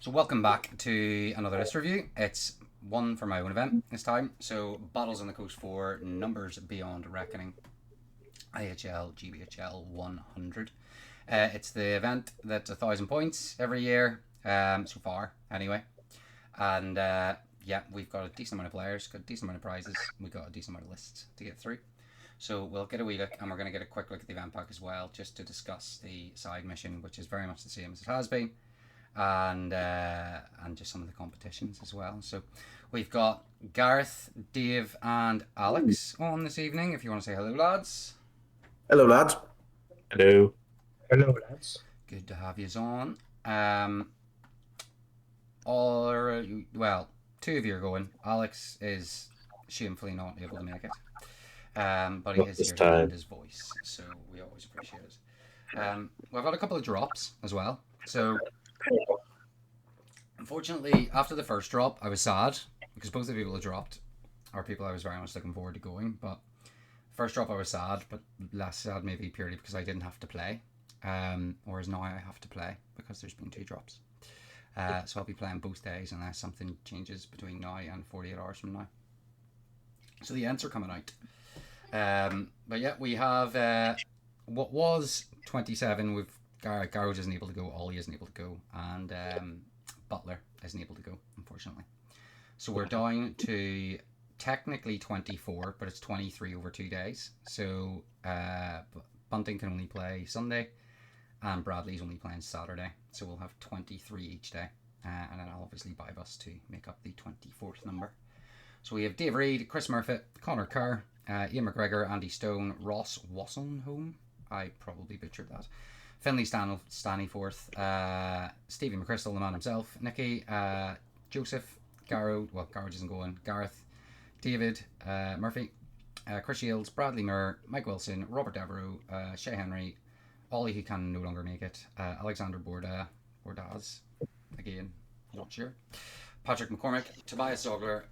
So welcome back to another list review. It's one for my own event this time. So Battles on the Coast for Numbers Beyond Reckoning, IHL GBHL 100. It's the event that's 1,000 points every year, so far anyway. And yeah, we've got a decent amount of players, got a decent amount of prizes, we've got a decent amount of lists to get through. So we'll get a wee look, and we're going to get a quick look at the event pack as well, just to discuss the side mission, which is very much the same as it has been, and just some of the competitions as well. So we've got Gareth, Dave, and Alex on this evening. If you want to say hello, lads. Hello, lads. Hello. Hello, lads. Good to have you on. Well, two of you are going. Alex is shamefully not able to make it. But he is here to lend his voice, so we always appreciate it. We've got a couple of drops as well. So, unfortunately, after the first drop, I was sad because both of the people who dropped are people I was very much looking forward to going. But first drop, I was sad, but less sad maybe purely because I didn't have to play. Whereas now I have to play because there's been two drops. So I'll be playing both days unless something changes between now and 48 hours from now. So the ends are coming out. But yeah, we have what was 27 with Gareth isn't able to go, Ollie isn't able to go, and Butler isn't able to go, unfortunately. So we're down to technically 24, but it's 23 over 2 days. So Bunting can only play Sunday, and Bradley's only playing Saturday. So we'll have 23 each day, and then I'll obviously buy bus to make up the 24th number. So we have Dave Reid, Chris Murphy, Connor Kerr, Ian McGregor, Andy Stone, Ross Wasselnholm, I probably butchered that, Finlay Stanyforth, Stevie McChrystal, the man himself, Nicky, Joseph, Gareth isn't going, Gareth, David, Murphy, Chris Shields, Bradley Moore, Mike Wilson, Robert Devereaux, Shay Henry, Ollie who can no longer make it, Alexander Bordaz, again, not sure, Patrick McCormick, Tobias Zogler,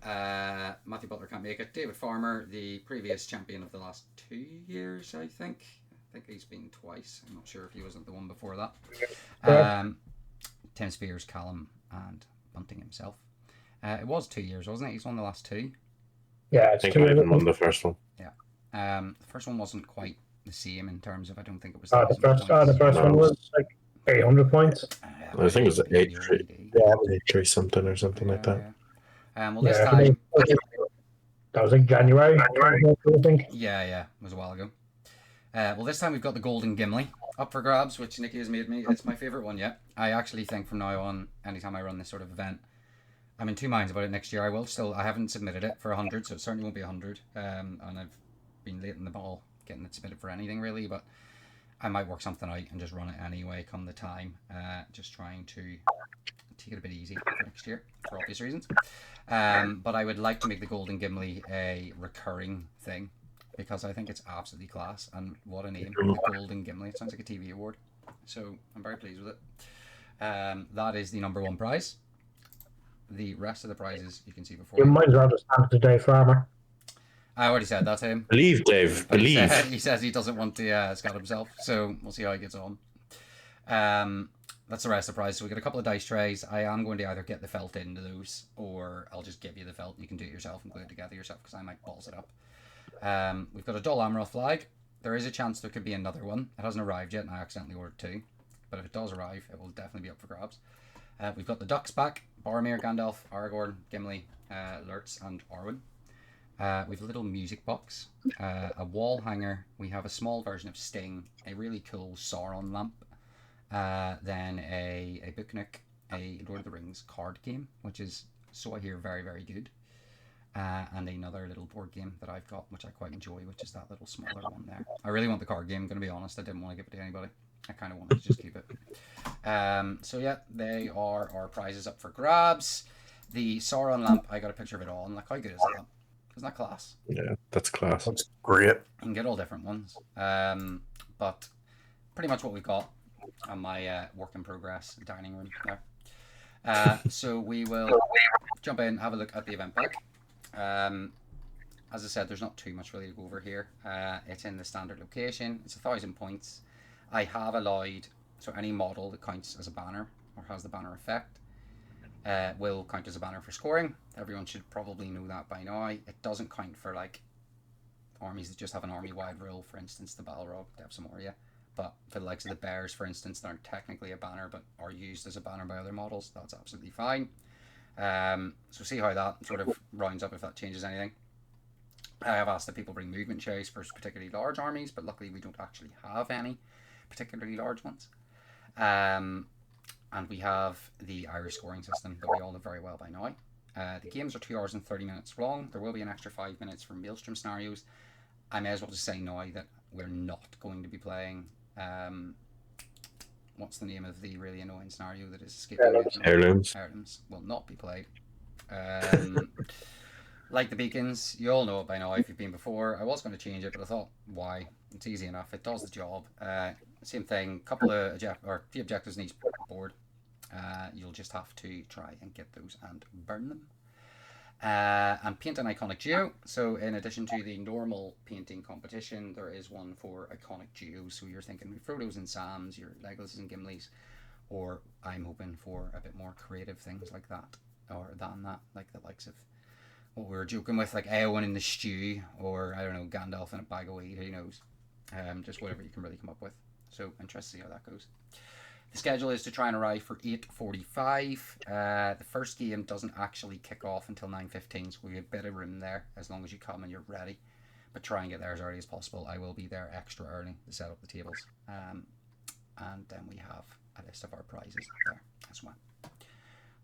Matthew Butler can't make it, David Farmer, the previous champion of the last 2 years, I think he's been twice, I'm not sure if he wasn't the one before that, Tim Spears, Callum, and Bunting himself. It was 2 years, wasn't it? He's won the last two. Yeah, I think I even won the first one. Yeah. The first one wasn't quite the same in terms of, I don't think it was the first one was like 800 points. I think it was 8-3 something or something like that. Well, this time that was like January, I think. Yeah, it was a while ago. Well, this time we've got the Golden Gimli up for grabs, which Nicky has made me. It's my favourite one yet. I actually think from now on, anytime I run this sort of event, I'm in two minds about it next year. I haven't submitted it for 100, so it certainly won't be 100. And I've been late in the ball getting it submitted for anything really, but I might work something out and just run it anyway come the time. Just trying to take it a bit easy for next year for obvious reasons. But I would like to make the Golden Gimli a recurring thing because I think it's absolutely class, and what a name, the Golden Gimli. It sounds like a TV award, so I'm very pleased with it. That is the number one prize. The rest of the prizes you can see before. You might as well just hand it to Dave Farmer. I already said that to him. Believe, Dave. Believe. He says he doesn't want to scout himself, so we'll see how he gets on. That's the rest of the prize. So we got a couple of dice trays. I am going to either get the felt into those, or I'll just give you the felt and you can do it yourself and glue it together yourself because I might balls it up. We've got a Dol Amroth flag. There is a chance there could be another one. It hasn't arrived yet and I accidentally ordered two. But if it does arrive, it will definitely be up for grabs. We've got the Ducks back. Boromir, Gandalf, Aragorn, Gimli, Lurtz and Arwen. We've a little music box, a wall hanger, we have a small version of Sting, a really cool Sauron lamp, then a book nook, a Lord of the Rings card game, which is, so I hear, very, very good, and another little board game that I've got, which I quite enjoy, which is that little smaller one there. I really want the card game, I'm going to be honest, I didn't want to give it to anybody. I kind of wanted to just keep it. So yeah, they are our prizes up for grabs. The Sauron lamp, I got a picture of it on, like how good is that? Isn't that class? Yeah, that's class. That's great. You can get all different ones. But pretty much what we've got on my work in progress dining room there. So we will jump in, have a look at the event pack. As I said, there's not too much really to go over here. It's in the standard location. It's 1,000 points. I have allowed, so any model that counts as a banner or has the banner effect will count as a banner for scoring. Everyone should probably know that by now. It doesn't count for like armies that just have an army-wide rule. For instance, the Balrog, they have some Moria. But for the likes of the Bears, for instance, they aren't technically a banner, but are used as a banner by other models. That's absolutely fine. So see how that sort of rounds up, if that changes anything. I have asked that people bring movement cherries for particularly large armies, but luckily we don't actually have any particularly large ones. And we have the Irish scoring system that we all know very well by now. The games are 2 hours and 30 minutes long. There will be an extra 5 minutes for Maelstrom scenarios. I may as well just say now that we're not going to be playing... what's the name of the really annoying scenario that is escaping me? Heirlooms will not be played. Like the beacons, you all know it by now if you've been before. I was going to change it, but I thought, why? It's easy enough. It does the job. Same thing. Couple of few objectives in each board. You'll just have to try and get those and burn them. And paint an iconic duo. So in addition to the normal painting competition, there is one for iconic duos. So you're thinking Frodo's and Sam's, your Legolas and Gimli's, or I'm hoping for a bit more creative things like that, or than that, like the likes of what we were joking with, like Eowyn in the stew, or I don't know, Gandalf in a bag of weed. Who knows? Just whatever you can really come up with. So interested to see how that goes. The schedule is to try and arrive for 8:45. The first game doesn't actually kick off until 9:15, so we have a bit of room there as long as you come and you're ready. But try and get there as early as possible. I will be there extra early to set up the tables. And then we have a list of our prizes there as well.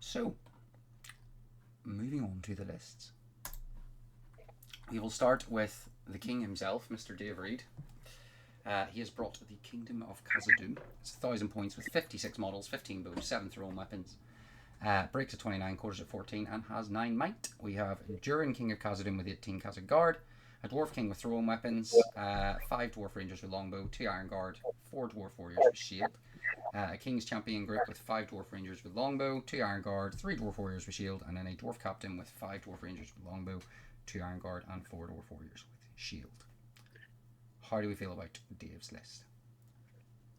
So, moving on to the lists. We will start with the king himself, Mr. Dave Reed. He has brought the Kingdom of Khazad-dûm. It's 1,000 points with 56 models, 15 bows, 7 thrown weapons. Breaks at 29, quarters at 14, and has 9 might. We have Durin, King of Khazad-dûm with 18 Khazad Guard, a Dwarf King with thrown weapons, 5 Dwarf Rangers with longbow, 2 Iron Guard, 4 Dwarf Warriors with shield. A King's Champion group with 5 Dwarf Rangers with longbow, 2 Iron Guard, 3 Dwarf Warriors with shield, and then a Dwarf Captain with 5 Dwarf Rangers with longbow, 2 Iron Guard, and 4 Dwarf Warriors with shield. How do we feel about Dave's list?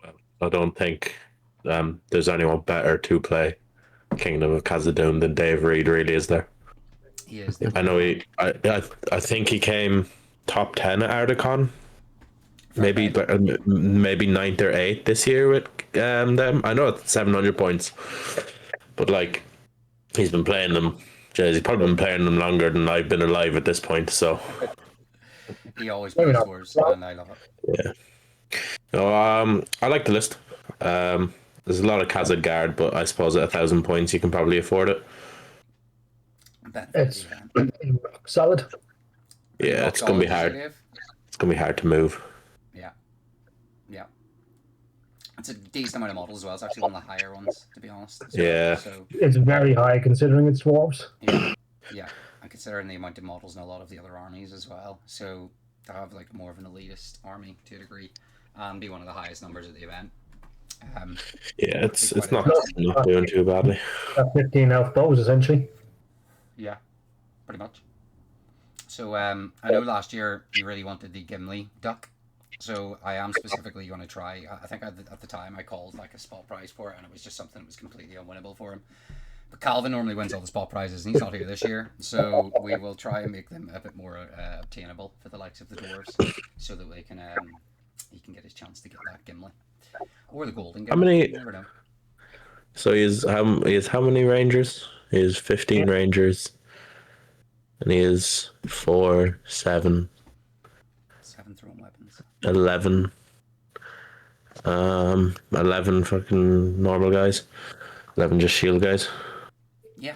Well, I don't think there's anyone better to play Kingdom of Khazad-dûm than Dave Reed, really, is there? He is. I know I think he came top 10 at Ardacon. Maybe 9th or 8th this year with them. I know it's 700 points, but like he's been playing them. He's probably been playing them longer than I've been alive at this point. So he always plays towards, and I love it. Yeah. No, I like the list. There's a lot of Khazad Guard, but I suppose at 1,000 points you can probably afford it. It's solid. Yeah, it's gonna be hard. It's gonna be hard to move. Yeah. It's a decent amount of models as well. It's actually one of the higher ones, to be honest. Yeah. So it's very high considering it's dwarves. Yeah. And considering the amount of models in a lot of the other armies as well. So to have like more of an elitist army to a degree and be one of the highest numbers at the event. Yeah, it's not doing too badly. 15 elf bows essentially. Yeah, pretty much. So I know last year you really wanted the Gimli duck. So I am specifically going to try. I think at the time I called like a spot prize for it, and it was just something that was completely unwinnable for him. But Calvin normally wins all the spot prizes, and he's not here this year. So we will try and make them a bit more obtainable for the likes of the dwarves, so that they can he can get his chance to get that Gimli or the golden Gimli. How many? You never know. So he has how many Rangers? He has 15 Rangers, and he has 4, 7. 7 thrown weapons. 11. 11 fucking normal guys. 11 just shield guys. Yeah.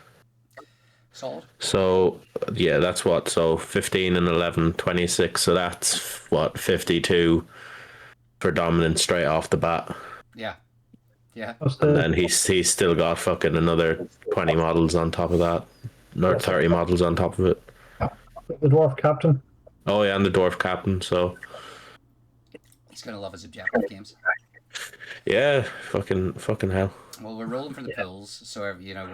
Solid. So, yeah, that's what. So 15 and 11, 26. So that's what, 52 for dominance straight off the bat. Yeah. Yeah. And then he's still got fucking another 20 models on top of that. Or 30 models on top of it. The dwarf captain. Oh yeah, and the dwarf captain, so he's gonna love his objective games. Yeah, fucking hell. Well, we're rolling for the pools, so you know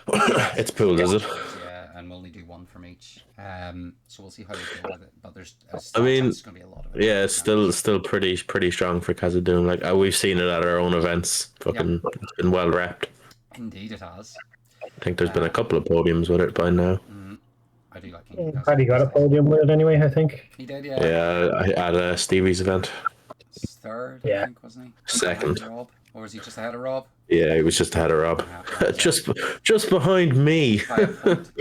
we'll it's pooled, is it? Yeah, and we'll only do one from each. So we'll see how we go with it. But there's it's gonna be a lot of it. Yeah, it's still pretty strong for Khazad-dûm. Like we've seen it at our own events. Fucking, It's been well repped. Indeed, it has. I think there's been a couple of podiums with it by now. I do like King. Had he got a podium with it anyway, I think. He did, yeah. Yeah, at Stevie's event. Third, I Yeah. think, wasn't he? Second. Rob, or was he just ahead of Rob? Yeah, he was just ahead of Rob. Yeah. just behind me. By a point.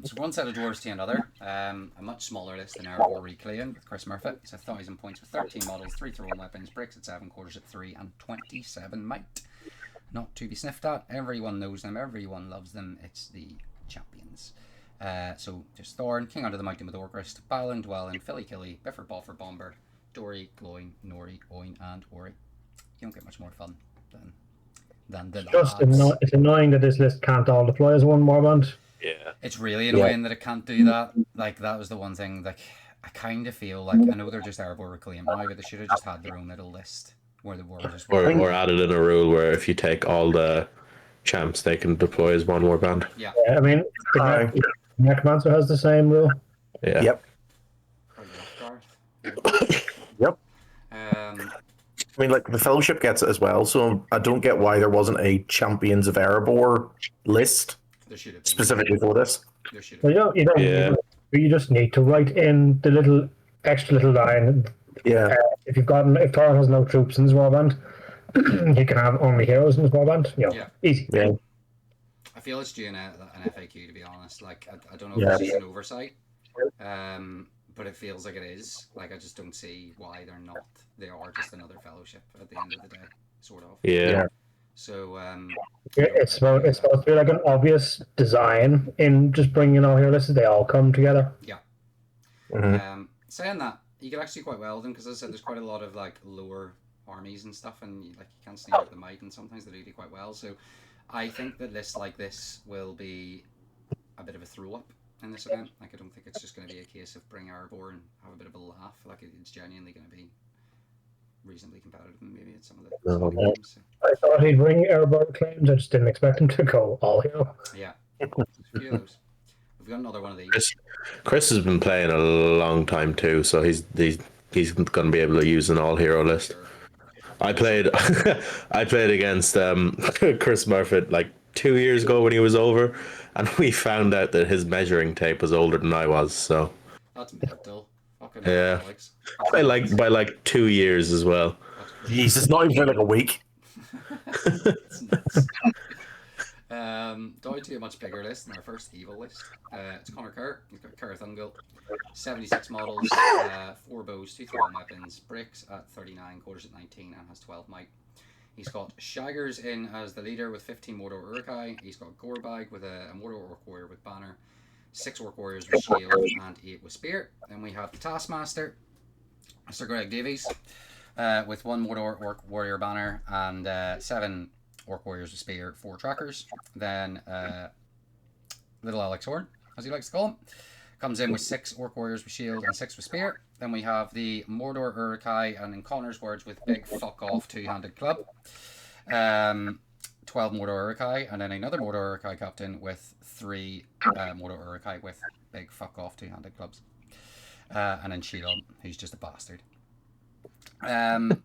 So one set of dwarves to another. A much smaller list than Erebor Reclaim with Chris Murphy. It's 1,000 points with 13 models, 3 throwing weapons, bricks at 7, quarters at 3, and 27 might. Not to be sniffed at. Everyone knows them. Everyone loves them. It's the champions. So just Thorn, King Under the Mountain with Orcrist, Balin, Dwellin, Philly Killy, Bifford, Balford, Bombard, Dory, Glowing, Nori, Oin, and Ori. You don't get much more fun than the It's annoying that this list can't all deploy as one warband. Yeah. It's really annoying that it can't do that. Like, that was the one thing, like, I kind of feel like, I know they're just Erebor Reclaim now, but they should have just had their own little list where the were just... Or added in a rule where if you take all the champs, they can deploy as one warband. Yeah. I mean, the Necromancer has the same rule. Yeah. Yep. Yep. I mean, like, the Fellowship gets it as well, so I don't get why there wasn't a Champions of Erebor list There should have been. specifically for this. There should have Well, been. you just need to write in the little extra little line. Yeah. If Thorin has no troops in his warband, he can have only heroes in his warband. Yeah. Easy. Yeah. I feel it's due an FAQ, to be honest. Like, I don't know if it's just an oversight, but it feels like it is. Like, I just don't see why they're not. They are just another Fellowship at the end of the day, sort of. Yeah. So, It's supposed to be like an obvious design in just bringing all hero lists. They all come together. Yeah. Mm-hmm. Saying that, you get actually quite well with them, because as I said, there's quite a lot of like lower armies and stuff, and you can't sneak out the might, and sometimes they do quite well. So I think that lists like this will be a bit of a throw up in this event. Like, I don't think it's just going to be a case of bring Erebor and have a bit of a laugh. Like, it's genuinely going to be reasonably competitive, and maybe it's some of the games. So. I thought he'd bring Erebor claims. I just didn't expect him to go all hero. Yeah, a few of those. We've got another one of these. Chris has been playing a long time too, so he's going to be able to use an all hero list. I played against Chris Murphy like 2 years ago when he was over, and we found out that his measuring tape was older than I was. So that's mental. Fucking yeah, Alex. by like 2 years as well. Jeez, it's not even been like a week. It's nuts. Down to a much bigger list than our first evil list. It's Connor Kerr. He's got Gareth 76 models, 4 bows, 2 throwing weapons, bricks at 39, quarters at 19, and has 12 might. He's got Shaggers in as the leader with 15 Mordor Urukai. He's got Gorbag with a Mordor Orc Warrior with banner, 6 Orc Warriors with shield, and 8 with spear. Then we have the Taskmaster, Sir Greg Davies, with 1 Mordor Orc Warrior banner and 7 Orc Warriors with spear, 4 trackers. Then Little Alex Horn, as he likes to call him, comes in with 6 Orc Warriors with shield and 6 with spear. Then we have the Mordor Urukai, and in Connor's words, with big fuck off 2-handed club. 12 Mordor Urukai, and then another Mordor Urukai captain with 3 Mordor Urukai with big fuck off 2-handed clubs. And then Sheila, who's just a bastard. Banned.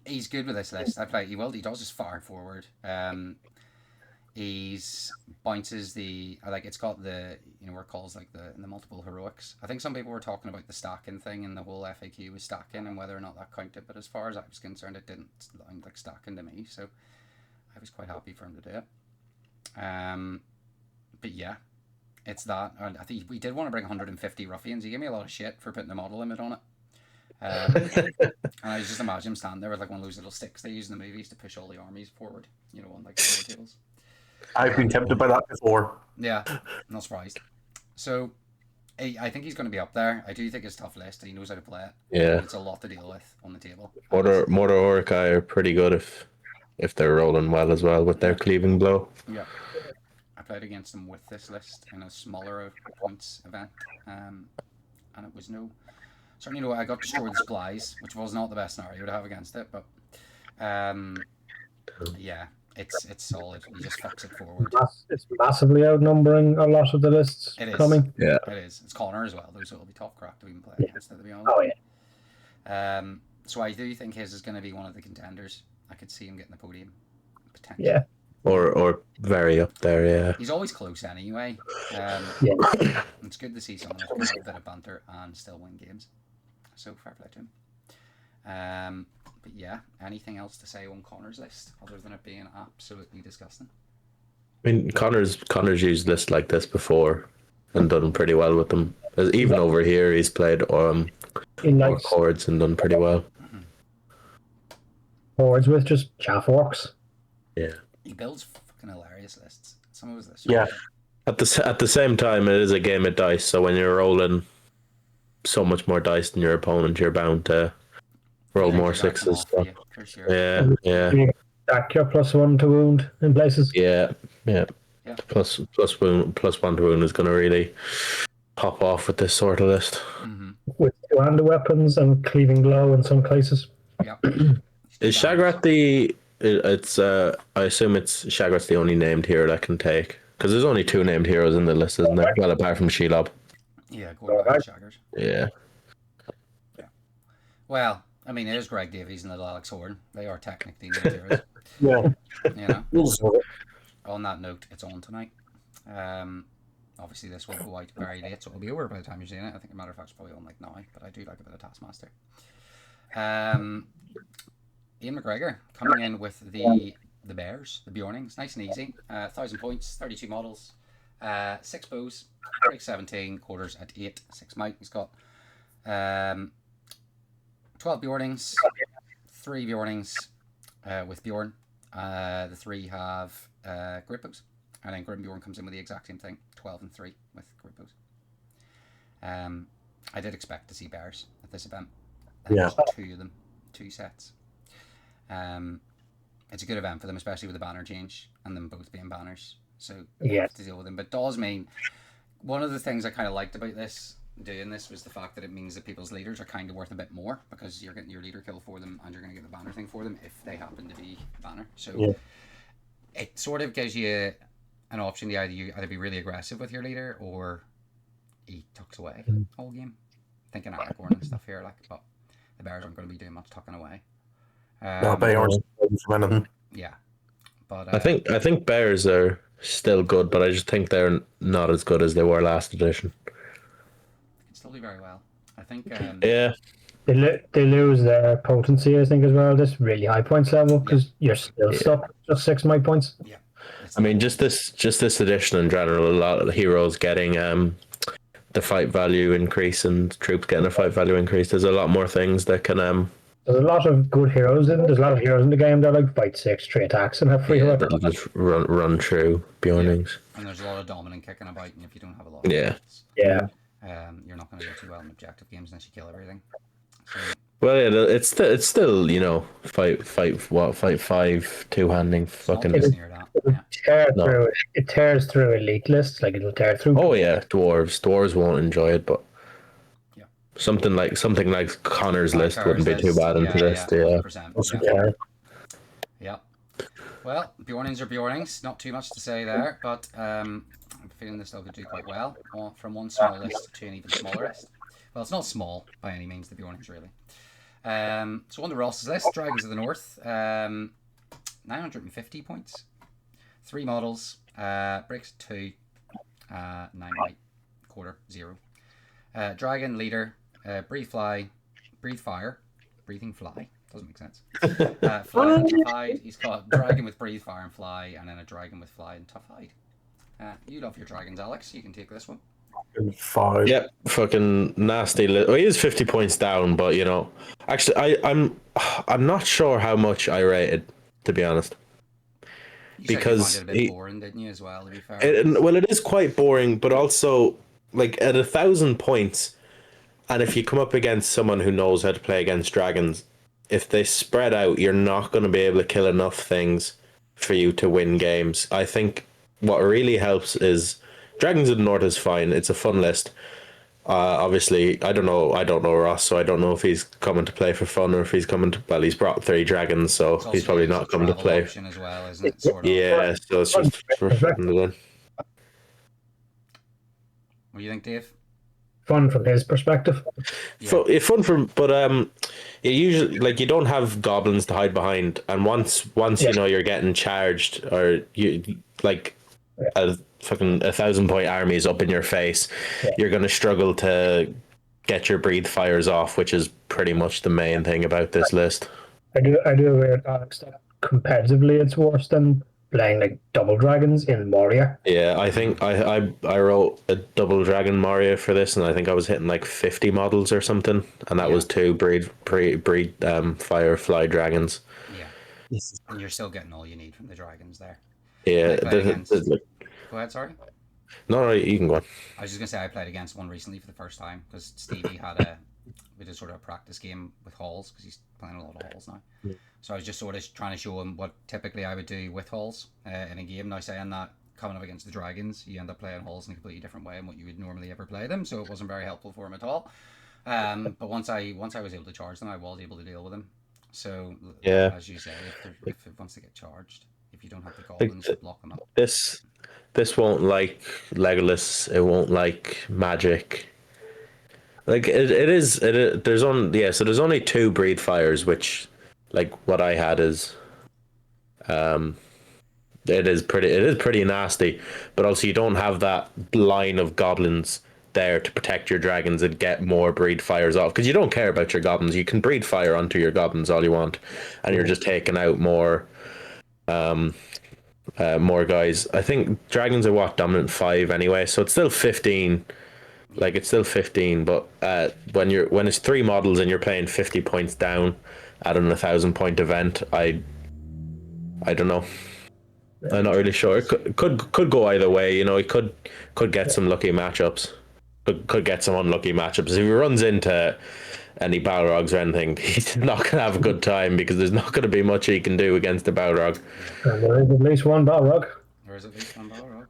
He's good with this list. He does his far forward. He's bounces the it's got the where it calls like the multiple heroics. I think some people were talking about the stacking thing, and the whole FAQ was stacking and whether or not that counted. But as far as I was concerned, it didn't sound like stacking to me. So I was quite happy for him to do it. But yeah, it's that. And I think we did want to bring 150 ruffians. He gave me a lot of shit for putting the model limit on it. And I just imagine him standing there with like one of those little sticks they use in the movies to push all the armies forward, on like power tables. I've been tempted by that before. Yeah, not surprised. So I think he's going to be up there. I do think it's a tough list. He knows how to play it. Yeah, it's a lot to deal with on the table. Mordor Urukai are pretty good if they're rolling well as well with their cleaving blow. Yeah, I played against them with this list in a smaller points event, and it was certainly I got destroyed the supplies, which was not the best scenario to have against it, but yeah, it's solid. He just fucks it forward. It's massively outnumbering a lot of the lists coming. Yeah, it is. It's Connor as well, though, so it'll be tough crack to even play against it, to be honest. Oh yeah. So I do think his is going to be one of the contenders. I could see him getting the podium potentially. Yeah. Or very up there, yeah. He's always close anyway. Yeah. It's good to see someone who can have a bit of banter and still win games. So fair play to him. But yeah, anything else to say on Connor's list other than it being absolutely disgusting? I mean, Connor's used lists like this before and done pretty well with them. Even over here, he's played He likes chords and done pretty well. boards with just chaff orcs. Yeah. He builds fucking hilarious lists. Some of his lists. Yeah. At the same time, it is a game of dice. So when you're rolling so much more dice than your opponent, you're bound to roll more sixes. So. For sure. Yeah. You stack your +1 to wound in places. Yeah. Plus one to wound is going to really pop off with this sort of list. Mm-hmm. With two-handed weapons and cleaving blow in some cases. Yep. Is Shagrat the? It's I assume it's Shagrat's the only named hero that can take, because there's only 2 named heroes in the list, isn't there? Well, apart from Shelob. Yeah, going back to Shaggers. Yeah. Well, I mean, there's Greg Davies and the Alex Horn. They are technically named heroes. Yeah. You know. On that note, it's on tonight. Obviously, this will go out very late, so it'll be over by the time you're seeing it. I think, as a matter of fact, it's probably on like now, but I do like a bit of Taskmaster. Ian McGregor coming in with the Bears, the Bjornings, nice and easy. 1,000 points, 32 models, 6 bows, break 17, quarters at 8, 6 might. He's got 12 Bjornings, 3 Bjornings with Bjorn. The 3 have grid bows, and then Grimbjorn comes in with the exact same thing, 12 and 3 with grid bows. I did expect to see bears at this event. Yeah. There's 2 of them, 2 sets. It's a good event for them, especially with the banner change and them both being banners. So you have to deal with them. But it does mean one of the things I kind of liked about doing this was the fact that it means that people's leaders are kind of worth a bit more, because you're getting your leader kill for them and you're going to get the banner thing for them if they happen to be banner. So it sort of gives you an option to either be really aggressive with your leader or he tucks away all game. Thinking Aragorn and stuff here, but the bears aren't going to be doing much tucking away. No, they aren't from anything. Yeah, but I think bears are still good, but I just think they're not as good as they were last edition. They can still do very well. I think. Yeah. They lose their potency, I think, as well. This really high points level, because you're still stuck just 6 might points. Yeah. I mean, just this edition in general, a lot of the heroes getting the fight value increase and troops getting a fight value increase. There's a lot more things that can There's a lot of good heroes in. There's a lot of heroes in the game that like fight 6, 3 attacks, and have free weapons. that'll just run through Bjornings. And there's a lot of dominant kicking about, and if you don't have a lot of hits, Yeah. you're not going to do too well in objective games unless you kill everything. So, Well, yeah, it's still fight 5 2-handing fucking. it's near that. Yeah. It tears through elite lists, like it'll tear through. Oh yeah, dwarves won't enjoy it, but Yeah. something like Connor's list Connor's wouldn't be too list, bad into this. Yeah. 100%, yeah. Well, Bjornings are Bjornings. Not too much to say there, but I'm feeling this still could do quite well from one small list to an even smaller list. Well, it's not small by any means, the Bjornings, really. So on the Ross's list, Dragons of the North, 950 points. 3 models, breaks 2, 9 white, quarter, 0. Dragon leader, breathe fire, breathing fly, doesn't make sense. Fly and tough hide. He's got dragon with breathe fire and fly, and then a dragon with fly and tough hide. You love your dragons, Alex. You can take this one. 5. Yep, fucking nasty. Well, he is 50 points down, but actually, I'm not sure how much I rated, to be honest. You because said you found it a bit boring, didn't you? As well, to be fair. It is quite boring, but also like at 1,000 points, and if you come up against someone who knows how to play against dragons, if they spread out, you're not going to be able to kill enough things for you to win games. I think what really helps is Dragons of the North is fine. It's a fun list. Obviously, I don't know Ross, so I don't know if he's coming to play for fun or if he's coming to. Well, he's brought 3 dragons, so he's probably not coming to play. As well, isn't it? Sort of. Yeah, so it's just for fun. What do you think, Dave? fun from his perspective. It's fun from, but you usually like you don't have goblins to hide behind, and once you know you're getting charged or you like a fucking 1,000 point army is up in your face, you're gonna struggle to get your breathe fires off, which is pretty much the main thing about this list. I do agree with Alex that competitively it's worse than playing like double dragons in Moria. Yeah, I think I wrote a double dragon Mario for this, and I think I was hitting like 50 models or something, and that was two breed firefly dragons. Yeah, and you're still getting all you need from the dragons there. Yeah, Go ahead, sorry. No, you can go on. I was just gonna say I played against one recently for the first time because Stevie we did sort of a practice game with halls because he's playing a lot of halls now. Yeah. So I was just sort of trying to show him what typically I would do with halls in a game. Now saying that coming up against the dragons, you end up playing halls in a completely different way than what you would normally ever play them. So it wasn't very helpful for him at all. But once I was able to charge them, I was able to deal with them. So yeah, as you say, once they get charged, if you don't have the goblins to block them up, this won't like Legolas. It won't like Magic. Like it is. There's only So there's only two breed fires, which, like what I had is, it is pretty nasty. But also you don't have that line of goblins there to protect your dragons and get more breed fires off because you don't care about your goblins. You can breed fire onto your goblins all you want, and you're just taking out more. More guys. I think dragons are dominant 5 anyway, so it's still 15. Like it's still 15, but when it's 3 models and you're playing 50 points down at an 1,000 point event, I don't know. I'm not really sure. It could go either way. You know, it could get some lucky matchups. Could get some unlucky matchups. If he runs into any Balrogs or anything, he's not going to have a good time because there's not going to be much he can do against a Balrog. There is at least one Balrog. There is at least one Balrog.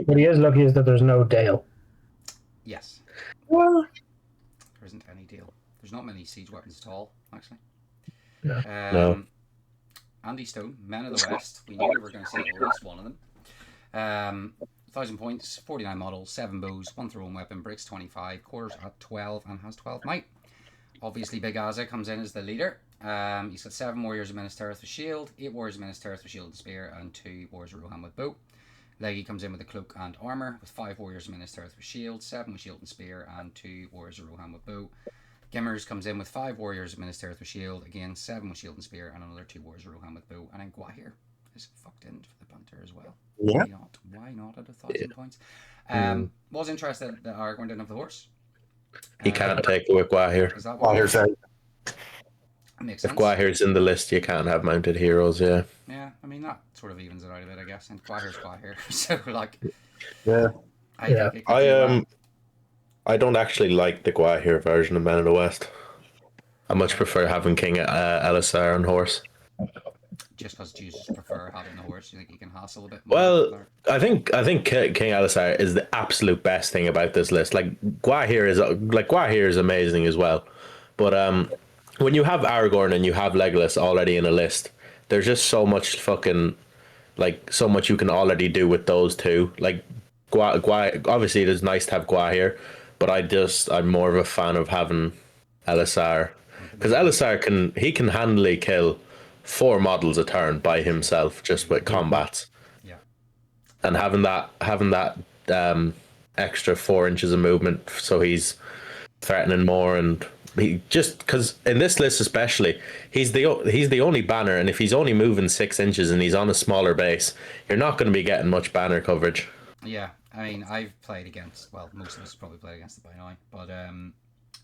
What he is lucky is that there's no Dale. Yes. There isn't any deal. There's not many siege weapons at all, actually. Yeah. No. Andy Stone, Men of the West. We knew we were going to see at least one of them. 1,000 points, 49 models, 7 bows, 1 thrown weapon, breaks 25, quarters at 12, and has 12 might. Obviously, Big Azza comes in as the leader. He's got 7 warriors of Minas Tirith with shield, 8 warriors of Minas Tirith with shield and spear, and 2 warriors of Rohan with bow. Leggy comes in with a cloak and armor, with 5 warriors of Minas Tirith with shield, 7 with shield and spear, and 2 warriors of Rohan with bow. Gimmers comes in with 5 warriors of Minas Tirith with shield, again 7 with shield and spear, and another 2 warriors of Rohan with bow. And then Gwahir is fucked in for the punter as well. Yeah. Why not at 1,000 points? Was interested that Aragorn didn't have the horse. He can't take the Gwahir. Is that what Here's a makes sense? If Gwahir's in the list, you can't have mounted heroes. Yeah. Yeah, I mean that sort of evens it out a bit, I guess. And Gwahir's Gwahir, so like, yeah. I think it could do well. I don't actually like the Gwahir version of Men of the West. I much prefer having King Elisar on horse. Just because you just prefer having the horse, you think you can hassle a bit more? Well, I think King Elisar is the absolute best thing about this list. Like Gwahir is amazing as well, but when you have Aragorn and you have Legolas already in a list, there's just so much so much you can already do with those two. Like obviously it is nice to have Gwahir, but I'm more of a fan of having Elisar because Elisar can handily kill 4 models a turn by himself just with combats. Yeah. And having that extra 4 inches of movement, so he's threatening more, and he just because in this list especially, he's the only banner, and if he's only moving 6 inches and he's on a smaller base, you're not going to be getting much banner coverage. Yeah, I mean I've played against most of us probably played against it by now, but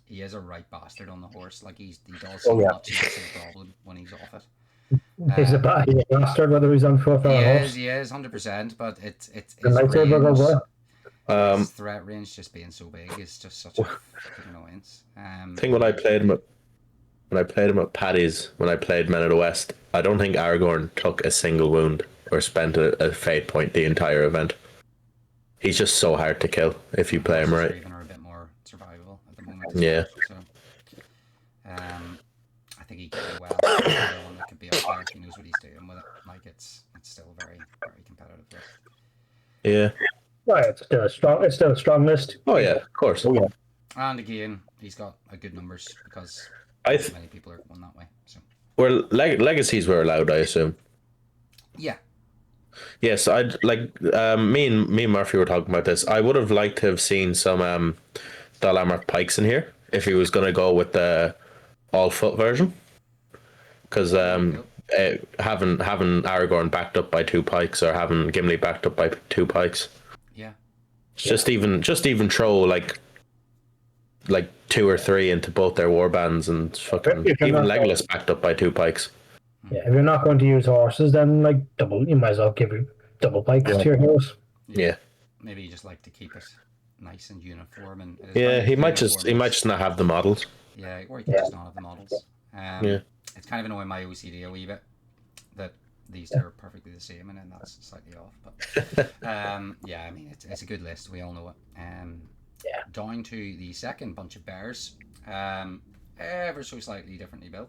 he is a right bastard on the horse. Like he does so much a problem when he's off it. He's a bastard whether he's on foot or on horse. He is 100%, but it's his threat range just being so big is just such a fucking annoyance. I think when I played him at Paddy's, when I played Men of the West, I don't think Aragorn took a single wound or spent a fate point the entire event. He's just so hard to kill if you play him right. Even are a bit more survivable at the moment. Yeah. So, I think he could do well. One that could be up there. He knows what he's doing with it. Like it's still very, very competitive. Yeah. Right, it's still a strong. It's still a strong list. Oh yeah, of course. Oh yeah. And again, he's got a good numbers because many people are going that way. So Well, legacies were allowed, I assume. yeah, Yes, I'd like. Me and Murphy were talking about this. I would have liked to have seen some Dalamark Pikes in here if he was going to go with the all foot version, because having Aragorn backed up by 2 pikes or having Gimli backed up by 2 pikes, yeah, just even throw like 2 or 3 into both their war bands and fucking If you're even not- Legolas backed up by 2 pikes. Yeah, if you're not going to use horses, then like double. You might as well give double pikes to your heroes. Yeah. Maybe you just like to keep it nice and uniform, and it is Yeah, very he might uniform. just not have the models. Yeah, or you can just not have the models. Yeah. It's kind of annoying my OCD a wee bit that these two are perfectly the same, and then that's slightly off. But yeah, I mean it's a good list. We all know it. Yeah. Down to the second bunch of bears, ever so slightly differently built.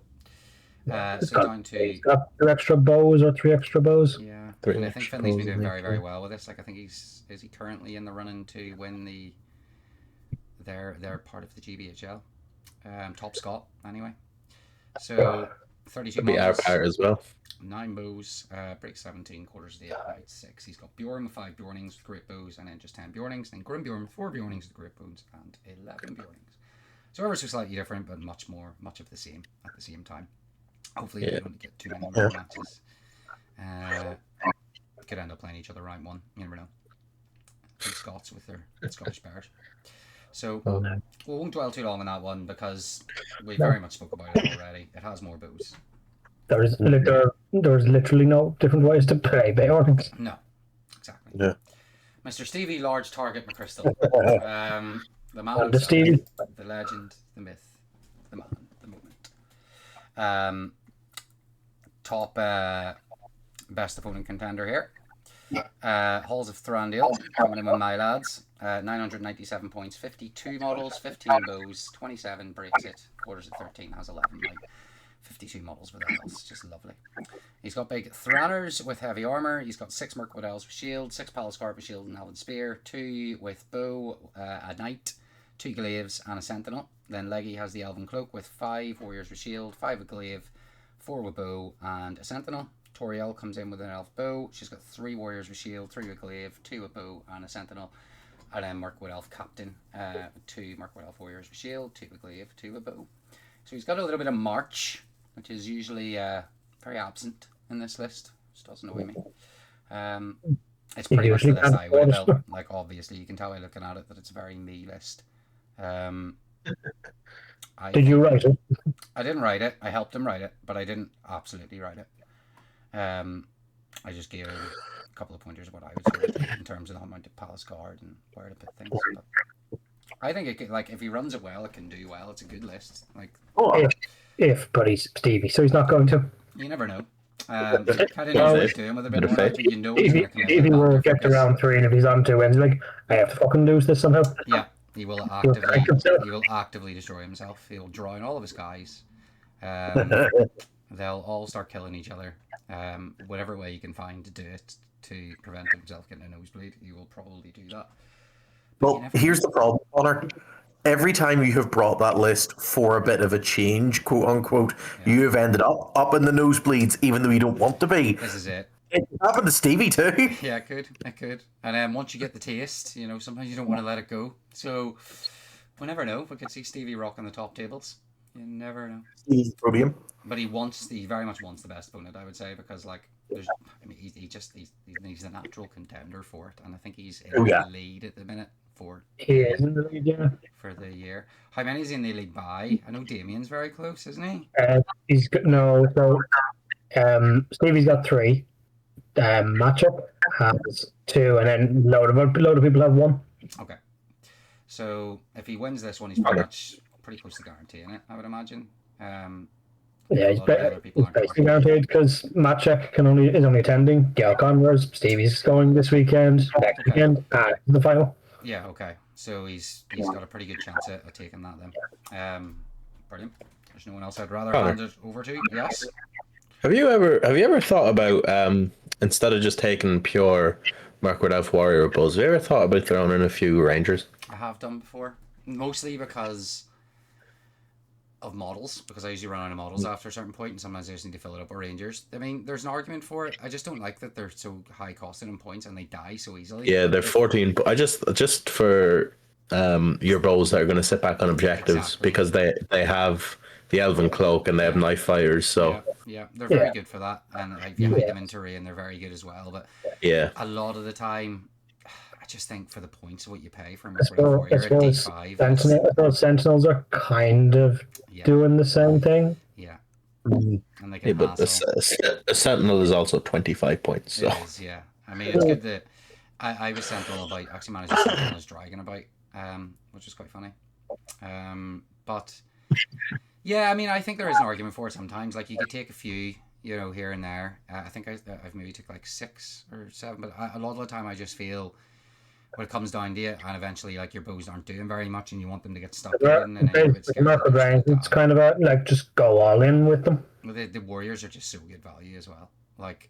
So down to He's got 2 extra bows or 3 extra bows. yeah, 3 and I think extra Finley's been bows, doing I very think, well with this. Like I think is he currently in the running to win their part of the GBHL, top Scot anyway. So 32 Could be our models, part as well. 9 bows, break 17, quarters of the 8, height 6. He's got Bjorn with 5 Bjornings with great bows, and then just 10 Bjornings. Then Grimbjorn with 4 Bjornings with great bows, and 11 Bjornings. So ever so slightly different, but much of the same at the same time. Hopefully, we don't get too many more matches. Could end up playing each other round 1. You never know. 2 Scots with their Scottish Bears. So we won't dwell too long on that one because we very much spoke about it already. It has more bows. There's literally no different ways to play Beornings. No, exactly. Yeah. Mr. Stevie Large Target McChrystal. The man The himself, Stevie. the legend, the myth, the man, the moment. Top best opponent contender here. Halls of Thranduil coming in with my lads. 997 points, 52 models, 15 bows, 27 breaks it, quarters of 13 has 11 light, 52 models with elves, just lovely. He's got big Thranners with heavy armour, he's got 6 Mirkwood elves with shield, 6 Paliscar with shield and elven spear, 2 with bow, a knight, 2 glaives and a sentinel. Then Leggy has the elven cloak with 5 warriors with shield, 5 with glaive, 4 with bow and a sentinel. Toriel comes in with an elf bow, she's got 3 warriors with shield, 3 with glaive, 2 with bow and a sentinel. And then Mirkwood Elf Captain, 2 Mirkwood Elf Warriors with shield, 2 with glaive, 2 with bow. So he's got a little bit of march, which is usually very absent in this list, which doesn't annoy me. It's pretty much the list I would have built. Like, obviously, you can tell by looking at it that it's a very me list. Did you write it? I didn't write it. I helped him write it, but I didn't absolutely write it. I just gave him a couple of pointers of what I would say in terms of how much to Palace Guard and where to put things. But I think it could, like, if he runs it well, it can do well. It's a good list. Like, but he's Stevie, so he's not going to. You never know. I didn't know what he's doing with a bit more. Like, you know, If he will get to round 3 and if he's on 2 wins, like, I have to fucking lose this somehow. Yeah, he will actively destroy himself. He'll drown all of his guys. They'll all start killing each other. Whatever way you can find to do it to prevent himself getting a nosebleed, you will probably do that. Well, here's the problem, Connor. Every time you have brought that list for a bit of a change, quote unquote, you have ended up in the nosebleeds, even though you don't want to be. This is it. It happened to Stevie too. Yeah, it could. And then once you get the taste, you know, sometimes you don't want to let it go. So we never know. We could see Stevie rocking the top tables. You never know. Stevie's podium. But he very much wants the best opponent, I would say, because like he's the natural contender for it, and I think he's in the lead at the minute for the year. How many is he in the league by? I know Damien's very close, isn't he? He's got Stevie's got 3. Matchup has 2, and then load of people have 1. Okay, so if he wins this one, he's pretty close to guaranteeing it, I would imagine. He's basically guaranteed because Matchek is only attending Galcon, whereas Stevie's going this weekend, next weekend, the final. Yeah, okay. So he's got a pretty good chance at taking that then. Brilliant. There's no one else I'd rather hand it over to. Yes. Have you ever thought about instead of just taking pure Markwood Elf Warrior Bulls, have you ever thought about throwing in a few Rangers? I have done before, mostly because of models, because I usually run out of models after a certain point, and sometimes I just need to fill it up with Rangers. I mean, there's an argument for it. I just don't like that they're so high costed in points and they die so easily. Yeah, they're 14. I just for your Bulls that are going to sit back on objectives, Exactly. because they have the Elven Cloak and they have Knife Fighters, so yeah, they're very good for that, and if you hide them in terrain, they're very good as well. But yeah, a lot of the time, I just think for the points of what you pay for a I Warrior at suppose D5, Sentinels are kind of doing the same thing. Yeah. Mm. And they can but a Sentinel is also 25 points. So. It is, yeah. I mean, it's good that I was Sentinel about, actually managed to Sentinel as Dragon about, which is quite funny. But yeah, I mean, I think there is an argument for it sometimes. Like, you could take a few, you know, here and there. I think I've maybe took like 6 or 7, but a lot of the time I just feel when it comes down to it, and eventually, like, your bows aren't doing very much, and you want them to get stuck in. And it's kind of like just go all in with them. Well, the Warriors are just so good value as well. Like,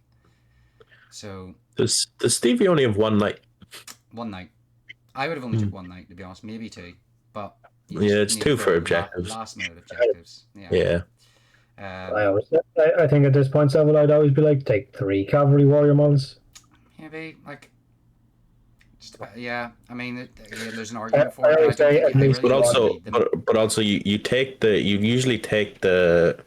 so Does Stevie only have one night? One night. I would have only took one night, to be honest, maybe 2, but yeah, it's 2 for objectives. Last minute objectives. Yeah. I think at this point level, I'd always be like, take 3 Cavalry Warrior models. Maybe, like, yeah. I mean, there's an argument for it. But also, you usually take the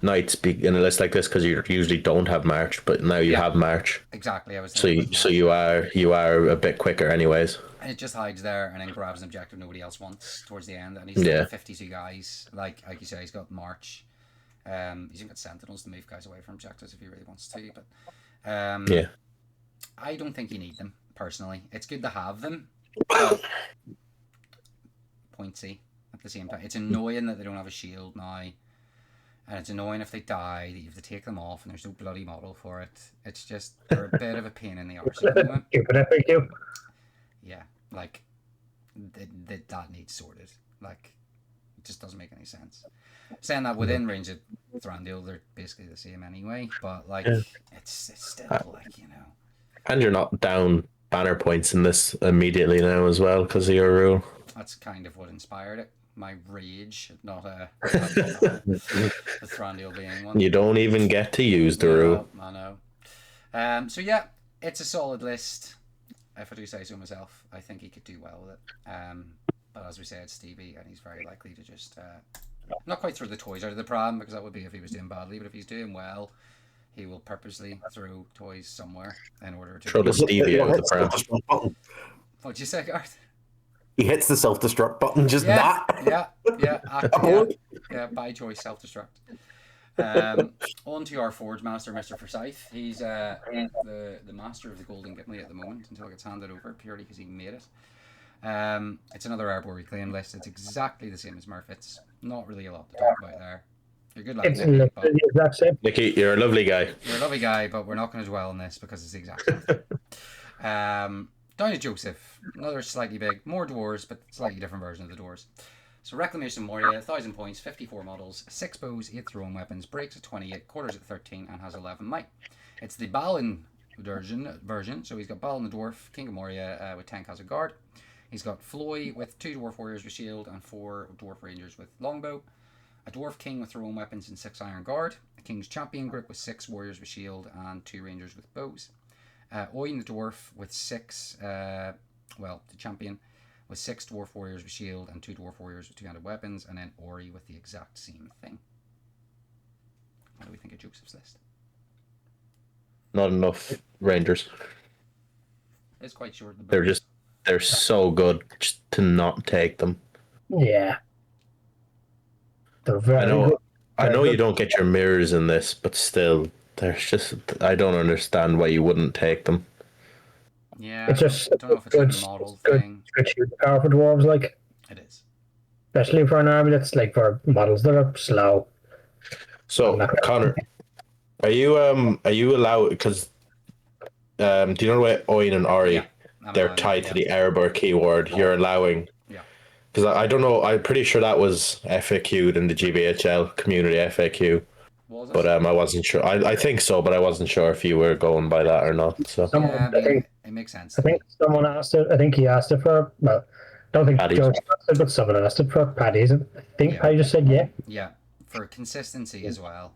Knights in a list like this because you usually don't have March, but now you have March. Exactly, I was. So you are a bit quicker, anyways. And it just hides there and then grabs an objective nobody else wants towards the end, and he's got 52 guys. Like you say, he's got March. He's even got Sentinels to move guys away from objectives if he really wants to. But I don't think you need them personally. It's good to have them. But pointsy at the same time. It's annoying that they don't have a shield now. And it's annoying if they die that you have to take them off and there's no bloody model for it. It's just, they're a bit of a pain in the arse at the moment. Yeah, like, that needs sorted. Like, it just doesn't make any sense. Saying that within range of Thranduil, they're basically the same anyway, but, like, it's still, like, you know. And you're not down banner points in this immediately now as well because of your rule. That's kind of what inspired it. My rage, not the Thranduil being one. You don't even get to use the rule. I know. So yeah, it's a solid list. If I do say so myself, I think he could do well with it. But as we said, Stevie, and he's very likely to just not quite throw the toys out of the pram, because that would be if he was doing badly. But if he's doing well, he will purposely throw toys somewhere in order to throw the Stevie out of the pram. What'd you say, Gareth? He hits the self-destruct button, just yeah, that. Yeah, by choice, self-destruct. On to our Forge Master, Mr. Forsyth. He's the master of the Golden Gimli at the moment, until it gets handed over, purely because he made it. It's another Airborne Reclaim list. It's exactly the same as Murphy's. Not really a lot to talk about there. You're good luck, Nicky, you're a lovely guy. You're a lovely guy, but we're not going to dwell on this because it's the exact same thing. Down to Joseph, another slightly big, more dwarves, but slightly different version of the dwarves. So Reclamation Moria, 1,000 points, 54 models, 6 bows, 8 throwing weapons, breaks at 28, quarters at 13, and has 11 might. It's the Balin version, so he's got Balin the Dwarf, King of Moria with 10 as a guard. He's got Floy with 2 Dwarf Warriors with shield and 4 Dwarf Rangers with longbow. A Dwarf King with throwing weapons and 6 Iron Guard. A King's Champion group with 6 Warriors with shield and 2 Rangers with bows. Oin the Dwarf with 6, the champion, with 6 Dwarf Warriors with shield and 2 Dwarf Warriors with 2-handed weapons, and then Ori with the exact same thing. What do we think of Joseph's list? Not enough Rangers. It's quite short. They're so good just to not take them. Yeah. They're very good. I know you don't get your mirrors in this, but still, there's just, I don't understand why you wouldn't take them. Yeah, it's just I don't know if it's a model thing. Good shooting power for dwarves, like. It is. Especially for an army that's like for models that are slow. So, Connor, are you allowed, because do you know what Oin and Ori, they're tied to the Erebor keyword, you're allowing? Yeah. Because I don't know, I'm pretty sure that was FAQ'd in the GBHL community FAQ. Was it? But I wasn't sure. I think so, but I wasn't sure if you were going by that or not. So Yeah, I mean, it makes sense. I think someone asked it. I think he asked it for. Well, I don't think Paddy. George asked it, but someone asked it for Paddy's. I think Paddy just said yeah. Yeah, for consistency as well,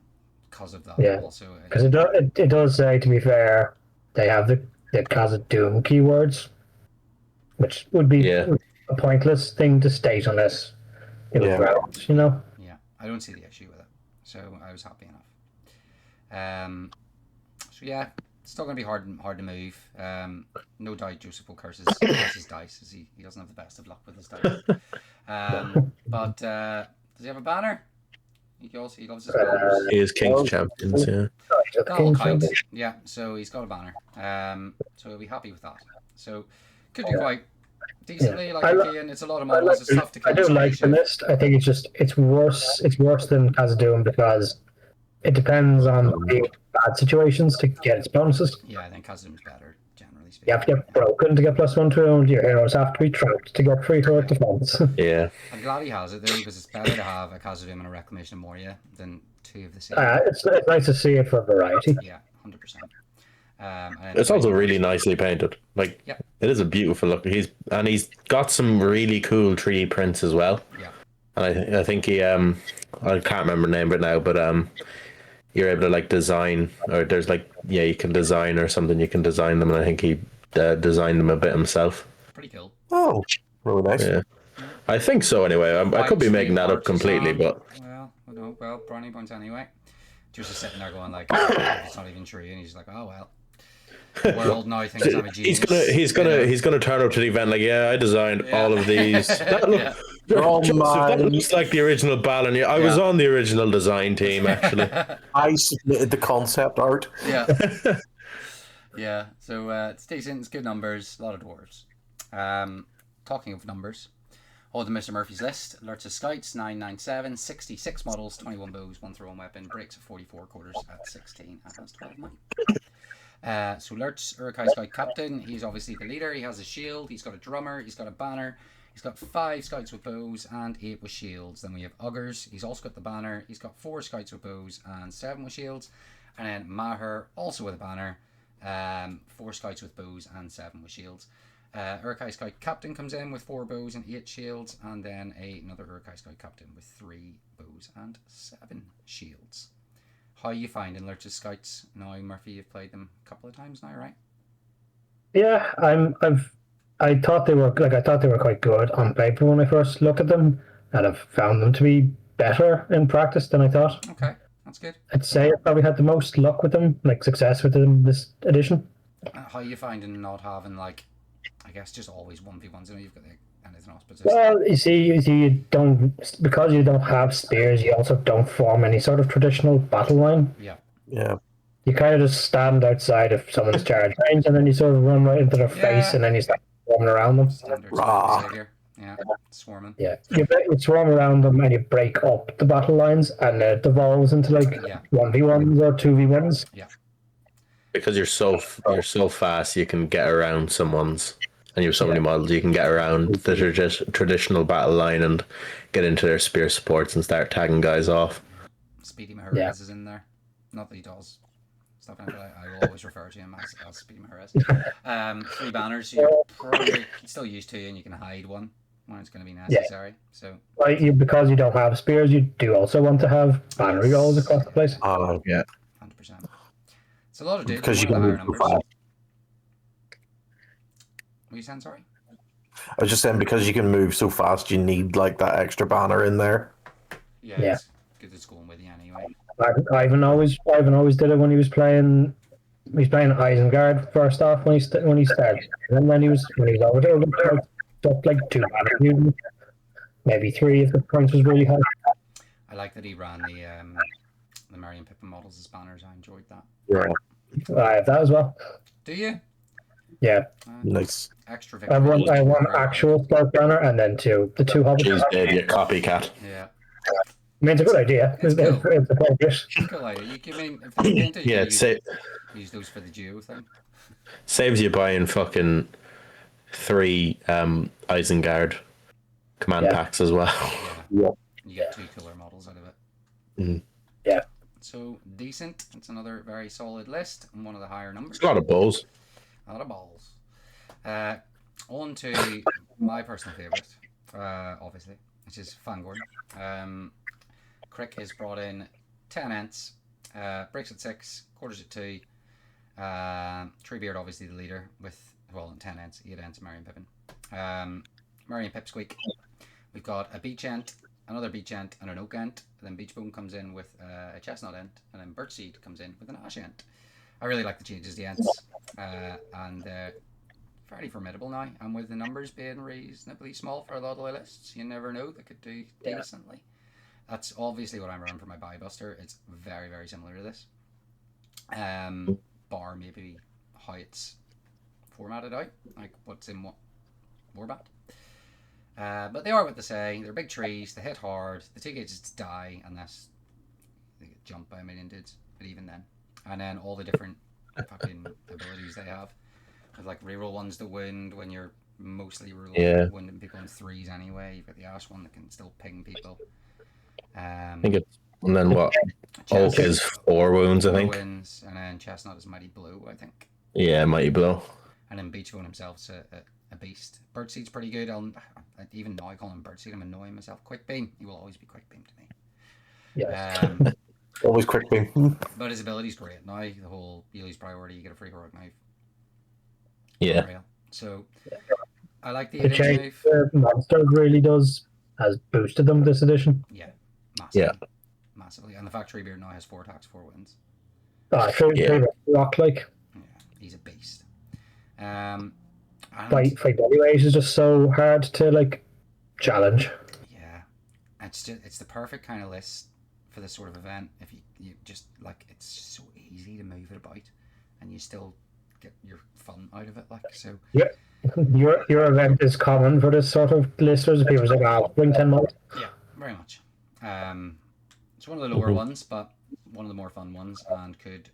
because of that. Yeah. Also, Because it does say, to be fair, they have the Khazad Doom keywords, which would be a pointless thing to state unless it was relevant, you know? Yeah, I don't see the issue with it, so I was happy enough. So yeah, it's still going to be hard to move. No doubt Joseph will curse his dice, as he doesn't have the best of luck with his dice. But does he have a banner? He loves his banners. he is King's Champions, yeah. All kinds. Yeah, so he's got a banner. So he'll be happy with that. So could do quite decently. Like again, it's a lot of models. It's tough to keep. I do like the list. I think it's worse. It's worse than Khazad because it depends on the bad situations to get its bonuses. Yeah, I think Khazad is better, generally speaking. You have to get broken to get +1 to wound. Your heroes have to be trapped to get 3 heroic defense. Yeah. I'm glad he has it though, because it's better to have a Khazad and a Reclamation of Moria than 2 of the same. It's nice to see it for variety. Yeah, 100%. It's also really nicely painted. Like, it is a beautiful look. He's got some really cool 3D prints as well. Yeah. And I think he I can't remember the name of it now, but you're able to like design, or there's like you can design or something. You can design them, and I think he designed them a bit himself. Pretty cool. Oh, really nice. Yeah, I think so. Anyway, I could be making that up completely, but well, brownie points anyway. Just sitting there going like, it's not even true, and he's like, oh well. The world now thinks I'm a genius. He's gonna turn up to the event like, yeah, I designed all of these. That looks like the original Balan. I was on the original design team actually. I submitted the concept art. Yeah. Yeah. So it's decent. It's good numbers. A lot of dwarves. Talking of numbers, all the Mr. Murphy's list. Alerts of Scouts 997, 66 models, 21 bows, 1 thrown weapon, breaks at 44 quarters at 16, and has 12 money. So Lurt's Urukai Scout Captain, he's obviously the leader. He has a shield, he's got a drummer, he's got a banner, he's got 5 scouts with bows and 8 with shields. Then we have Uggers, he's also got the banner, he's got 4 scouts with bows and 7 with shields. And then Maher, also with a banner, 4 scouts with bows and 7 with shields. Urukai Scout Captain comes in with 4 bows and 8 shields, and then another Urukai Scout Captain with 3 bows and 7 shields. How are you finding Lurch's Scouts now, Murphy? You've played them a couple of times now, right? Yeah, I thought they were quite good on paper when I first looked at them, and I've found them to be better in practice than I thought. Okay, that's good. I'd say I probably had the most luck with them, like success with them this edition. How are you finding not having like, I guess just always 1v1s? I know you've got anything else, but well, you see, you don't, because you don't have spears. You also don't form any sort of traditional battle line. Yeah. You kind of just stand outside of someone's charge range, and then you sort of run right into their face, and then you start swarming around them. Standard behavior. Yeah, swarming. Yeah, you swarm around them and you break up the battle lines, and it devolves into like 1v1s or 2v1s. Yeah. Because you're so fast, you can get around someone's. And you have so many models, you can get around the traditional battle line and get into their spear supports and start tagging guys off. Speedy Maharez is in there. Not that he does stuff, but I will always refer to him as Speedy Maharez. 3 banners, so you're probably still used to, and you can hide one when it's going to be necessary. So, because you don't have spears, you do also want to have banner rolls across the place. Yeah. 100%. It's a lot of dudes. Because you can move so fast. What are you saying, sorry? I was just saying, because you can move so fast, you need like that extra banner in there. Yeah. It's good it's going with you anyway. Ivan always did it when he was playing. He was playing Isengard first off when he started, and then when he was over there, up like 2 banners, maybe 3 if the points was really high. I like that he ran the Marion Pippin models as banners. I enjoyed that. Yeah. I have that as well. Do you? Yeah. Nice. Extra I victory. won actual Scout banner and then the 2 hobbits. Jeez, baby, a copycat. Yeah. I mean, it's a good idea. It's cool. It's a focus. It's a cool idea. You mean if they painted, use those for the Geo thing. Saves you buying fucking 3 Isengard command packs as well. Yeah. You get 2 killer models out of it. Mm. Yeah. So decent. It's another very solid list and one of the higher numbers. It's a lot of balls. A lot of balls. On to my personal favourite, obviously, which is Fangorn. Crick has brought in 10 ents, breaks at 6, quarters at 2. Treebeard, obviously, the leader, with, well, 10 ents, 8 ents, Marion Pippin. Marion Pipsqueak. We've got a beech ent, another beech ent, and an oak ent. Then Beachbone comes in with a chestnut ent, and then Birchseed comes in with an ash ent. I really like the changes to the ents, and fairly formidable now. And with the numbers being reasonably small for a lot of the lists, you never know, they could do decently. That's obviously what I'm running for my Buybuster. It's very, very similar to this. Bar maybe how it's formatted out, like what's in what Warband. But they are what they say. They're big trees, they hit hard, the 2 gauges die unless they get jumped by a million dudes, but even then. And then all the different fucking abilities they have. With like reroll ones to wound when you're mostly wounding people in 3s anyway. You've got the Ash one that can still ping people. I think it's, and then what? Oak is 4 wounds, I think. Wounds, and then Chestnut is Mighty Blow, I think. Yeah, Mighty Blow. And then Beachbone himself's a beast. Birdseed's pretty good. Even now I call him Birdseed, I'm annoying myself. Quick Beam, he will always be Quick Beam to me. Yes. Always Quick Beam. But his ability's great now. The whole Ely's priority, you get a free heroic knife. Yeah. Unreal. So I like the The 8-inch change knife. the monster really has boosted them this edition. Yeah, massively. Yeah. Massively. And the fact Treebeard now has 4 attacks, 4 wins. Rock like. Yeah, he's a beast. And Fight anyways is just so hard to like challenge. yeah, it's the perfect kind of list for this sort of event. If you just like, it's so easy to move it about, and you still get your fun out of it. Like so. Yeah, your event is common for this sort of listers. People say, "Ah, bring 10 more." Yeah, very much. It's one of the lower ones, but one of the more fun ones, and could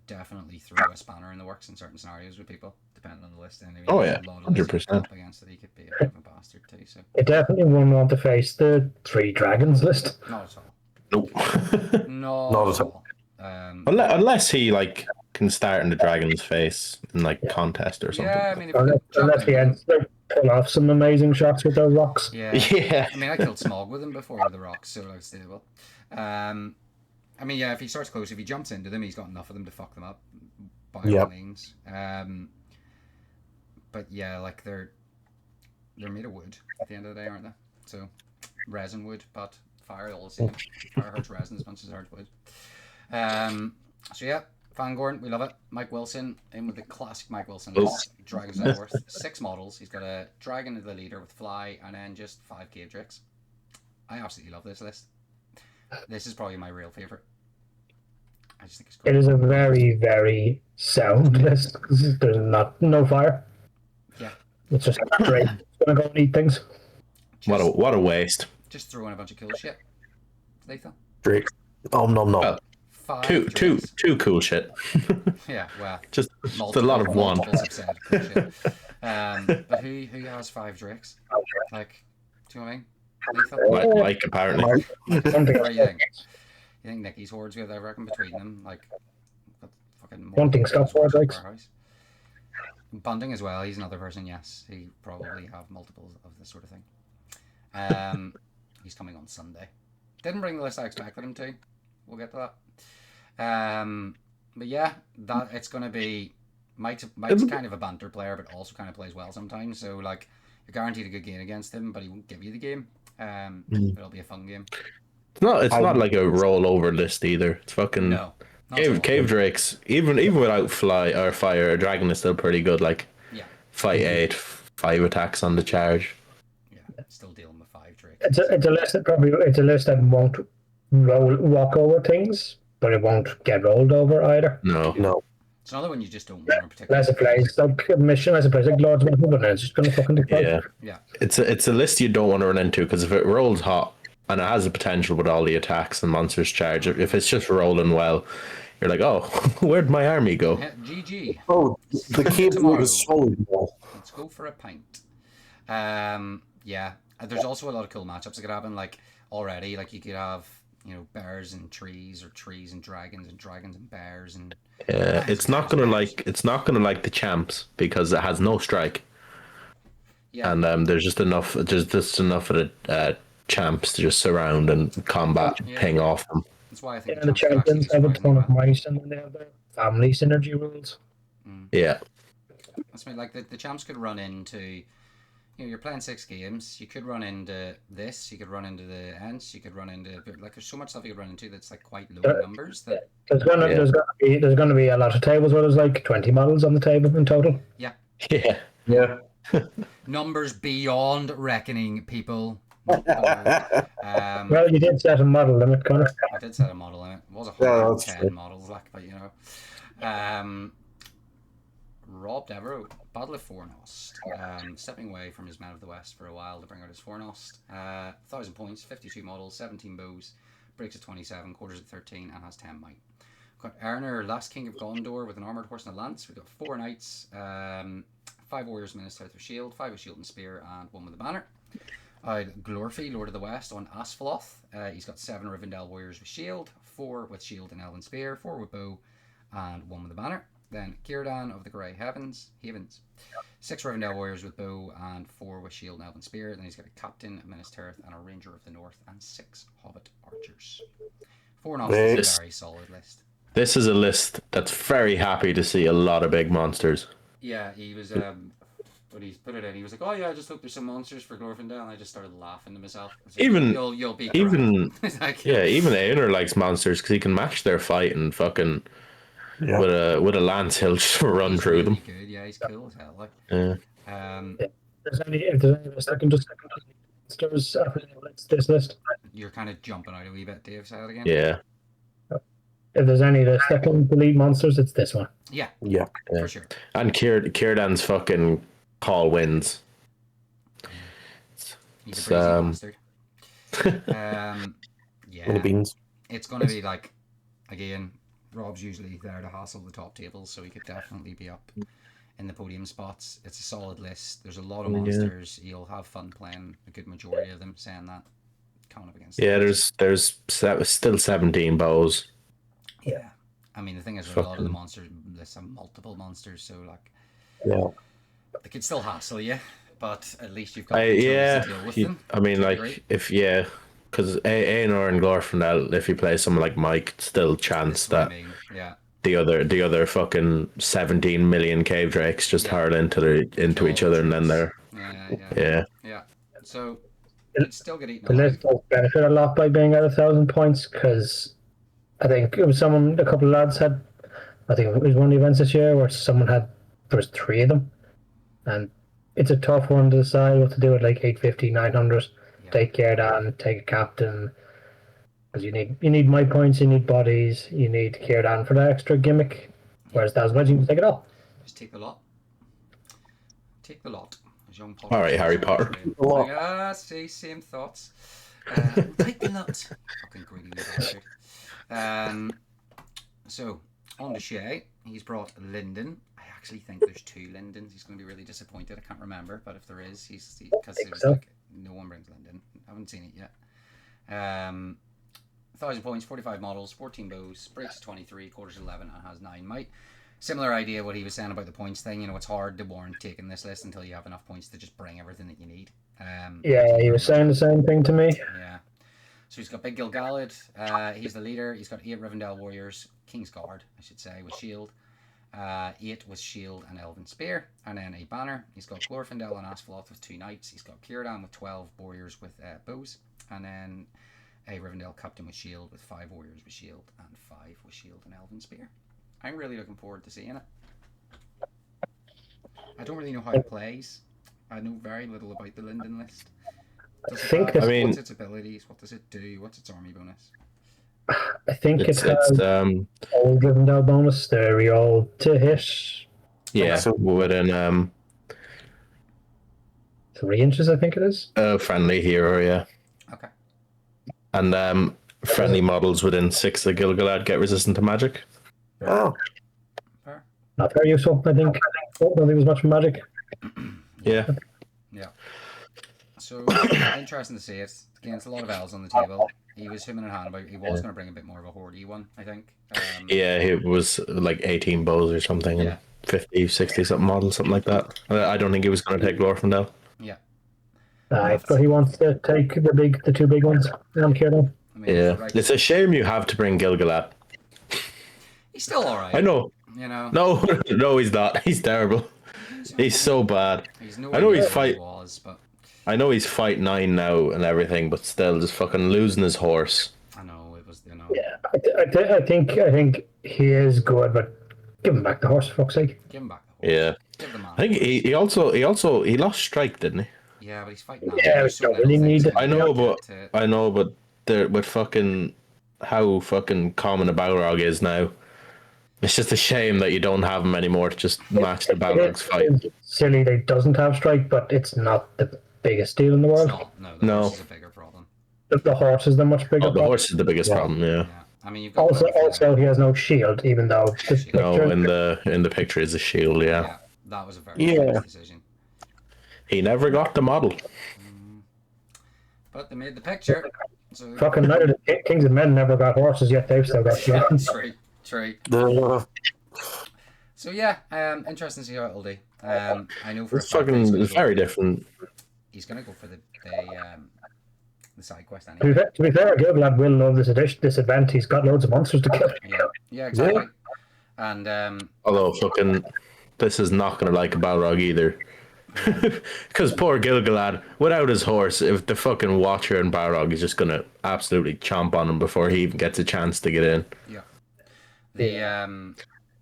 definitely throw a spanner in the works in certain scenarios with people, depending on the list. And Oh, yeah, a lot of lists 100%. up against it, he could be a bit of a bastard too. So It definitely won't want to face the 3 dragons list. not at all. Nope. Not at all. Unless he like can start in the dragon's face in like contest or something. Yeah, I mean, if you could jump Unless in the with him- ends pull off some amazing shots with those rocks. Yeah. Yeah. I mean, I killed Smog with him before with the rocks, so it's doable. I mean, yeah, if he starts close, if he jumps into them, he's got enough of them to fuck them up, by all means. But yeah, like they're made of wood at the end of the day, aren't they? So resin wood, but fire all the same. Fire hurts resin as much as it hurts wood. So yeah, Fangorn, we love it. Mike Wilson in with the classic Mike Wilson list. Dragons net worth 6 models. He's got a dragon as the leader with fly, and then just 5 cave drakes. I absolutely love this list. This is probably my real favorite. I just think it's great. It is a very, very sound list. There's no fire. Yeah. It's just straight. It's gonna go and eat things. What a waste. Just throw in a bunch of cool shit. Lethal. Drake. Oh, no. Well, 5 two cool shit. Yeah, well, just a lot of one. multiples have said cool shit. But who has 5 drakes? Like, do you know what I mean? Lethal. Mike apparently. What do you think? You think Nicky's hordes with, I reckon, between them, like, fucking Bunting stuff for drakes. Bunting as well. He's another person. Yes, he probably have multiples of this sort of thing. He's coming on Sunday. Didn't bring the list I expected him to. We'll get to that. But yeah, that it's gonna be Mike's kind of a banter player, but also kind of plays well sometimes. So like, you're guaranteed a good game against him, but he won't give you the game. But it'll be a fun game. It's not like a rollover list either. It's fucking No. not at all. cave drakes. Even without fly or fire, a dragon is still pretty good. Like Yeah. fight 8, 5 attacks on the charge. Yeah. Still dealing with 5 drakes. It's a list that won't walk over things, but it won't get rolled over either. No. It's another one you just don't want in particular. Unless it plays like a mission, as it plays like Lords of the then it's just gonna fucking decline. Yeah. Yeah. It's a list you don't want to run into because if it rolls hot and it has the potential with all the attacks and monsters charge, if it's just rolling well, you're like, oh, where'd my army go? Yeah, GG. Oh, the cave Tomorrow. is solid. Let's go for a pint. Yeah. There's also a lot of cool matchups that could happen. Like already, like you could have bears and trees, or trees and dragons and bears and It's not gonna like the champs because it has no strike, yeah. and there's just enough of the champs to just surround and combat, Yeah. ping off them. That's why I think Yeah, the champs could actually champions do have a surprisingly ton of well. mice, and then they have their family synergy rules. Yeah, That's like the champs could run into. You're playing 6 games. You could run into this. You could run into the Ents. You could run into there's so much stuff you could run into that's like quite low in numbers. That There's gonna be a lot of tables where there's like 20 models on the table in total. yeah, Yeah. numbers beyond reckoning, people. Well, you did set a model limit, Connor. I did set a model limit. It was Yeah, 110 that's models, like, but Rob Devereux, Battle of Fornost, stepping away from his Man of the West for a while to bring out his Fornost. 1,000 points, 52 models, 17 bows, breaks at 27, quarters at 13, and has 10 might. We've got Erner, Last King of Gondor, with an armoured horse and a lance. We've got 4 knights, 5 warriors, Minister with shield, 5 with shield and spear, and 1 with a banner. Glorfy, Lord of the West, on Asphalloth. He's got 7 Rivendell warriors with shield, 4 with shield and elven spear, 4 with bow, and 1 with a banner. Then Círdan of the Grey Havens, 6 Rivendell warriors with bow and 4 with shield and elven spear. Then he's got a captain, a Minas Tirith, and a ranger of the north, and 6 hobbit archers. Fornost is a very solid list. This is a list that's very happy to see a lot of big monsters. Yeah, he was. When he put it in, he was like, "Oh yeah, I just hope there's some monsters for Glorfindel," and I just started laughing to myself. Like, Even you'll be even like, even Aonar likes monsters because he can match their fight and fucking with a lance he'll just run he's through really them. good. Yeah, he's cool as hell. Like, Yeah. If there's any of us that can just monsters after this list. You're kind of jumping out a wee bit, Dave. Say that again. Yeah. If there's any list that can delete monsters, it's this one. Yeah, Yeah. for sure. And Círdan's fucking call wins. He's a crazy bastard. Mini beans. It's going to be like, again, Rob's usually there to hassle the top tables, so he could definitely be up in the podium spots. It's a solid list. There's a lot of monsters. You'll have fun playing a good majority of them, saying that. Coming up against there's still 17 bows. Yeah. I mean, the thing is, with a lot of the monsters, there's some multiple monsters, so like, they could still hassle you, but at least you've got to deal with them. I mean, like, because Aonar and Glorfindel, if you play someone like Mike, still chance that the other fucking 17 million cave drakes just hurl into each other, and then they're yeah. So you'd still get eaten. The list does benefit a lot by being at 1,000 points, because I think it was a couple of lads had, I think it was one of the events this year where there was 3 of them, and it's a tough one to decide what to do at like 850, 900. Take Círdan, take a captain, because you need my points, you need bodies, you need Círdan for the extra gimmick, whereas that you can take it all. Just take the lot. Take the lot. Young all right, Harry Potter. Like, see, same thoughts. Take the lot. Fucking greedy bastard. So on to Shay, he's brought Lyndon. I actually think there's 2 Lyndons. He's going to be really disappointed. I can't remember, but if there is, because it was like no one brings Lyndon. I haven't seen it yet. 1,000 points, 45 models, 14 bows, breaks 23, quarters 11, and has 9 might. Similar idea what he was saying about the points thing. It's hard to warrant taking this list until you have enough points to just bring everything that you need. He was saying the same thing to me. Yeah. So he's got Big Gil-galad. He's the leader. He's got 8 Rivendell warriors, King's Guard, I should say, with shield. 8 with shield and elven spear, and then a banner. He's got Glorfindel and Asphalloth with 2 knights. He's got Círdan with 12 warriors with bows, and then a Rivendell captain with shield with 5 warriors with shield and 5 with shield and elven spear. I'm really looking forward to seeing it. I don't really know how it plays. I know very little about the Lyndon list. What's its abilities? What does it do? What's its army bonus? I think it has old Rivendell bonus. The reroll to hit. Yeah, within 3 inches, I think it is. Friendly hero, yeah. Okay. And friendly models within 6 of Gil-galad get resistant to magic. Oh. Fair. Not very useful, I think. I don't think it was much magic. Yeah. Yeah. So interesting to see it. Again, it's a lot of L's on the table. He was him and Hannah, but he was going to bring a bit more of a hoardy one, I think. Yeah, it was like 18 bows or something, Yeah. and 50, 60 something models, something like that. I don't think he was going to take Glorfindel. Yeah. But he wants to take the two big ones. I'm kidding. I mean, Yeah, right. it's a shame you have to bring Gilgalad. He's still all right. I know. You know. No, no, he's not. He's terrible. He's so bad. He's no I know he's idea where he fight. was, but I know he's fight 9 now and everything, but still, just fucking losing his horse. I know it was. Yeah, I think he is good, but give him back the horse, for fuck's sake. Give him back the horse. Yeah, Give the man. I think he also lost strike, didn't he? Yeah, but he's fighting now. Yeah, There's we don't really little need things it. I know, to- but there with fucking how fucking common a Balrog is now. It's just a shame that you don't have him anymore to just match the Balrog's fight. It's silly that he doesn't have strike, but it's not the biggest deal in the It's world. not. No, the No. horse is a bigger problem. The horse is the much bigger Oh, the problem. horse is the biggest problem. Yeah. Yeah. I mean, you've got Also, he has no shield, even though the No, picture. in the picture is a shield. Yeah. Yeah, that was a very Yeah. wise decision. He never got the model. But they made the picture. So Fucking neither the Kings of Men never got horses yet. They've still got shields. true. The, So yeah, interesting to see how it'll do. I know for It's a fact that he's fucking gonna it's very different. He's gonna go for the side quest To anyway. be fair, Gilgalad will love this event. He's got loads of monsters to kill. Yeah, exactly. And Although fucking this is not gonna like a Balrog either. Because poor Gilgalad, without his horse, if the fucking Watcher and Balrog is just gonna absolutely chomp on him before he even gets a chance to get in.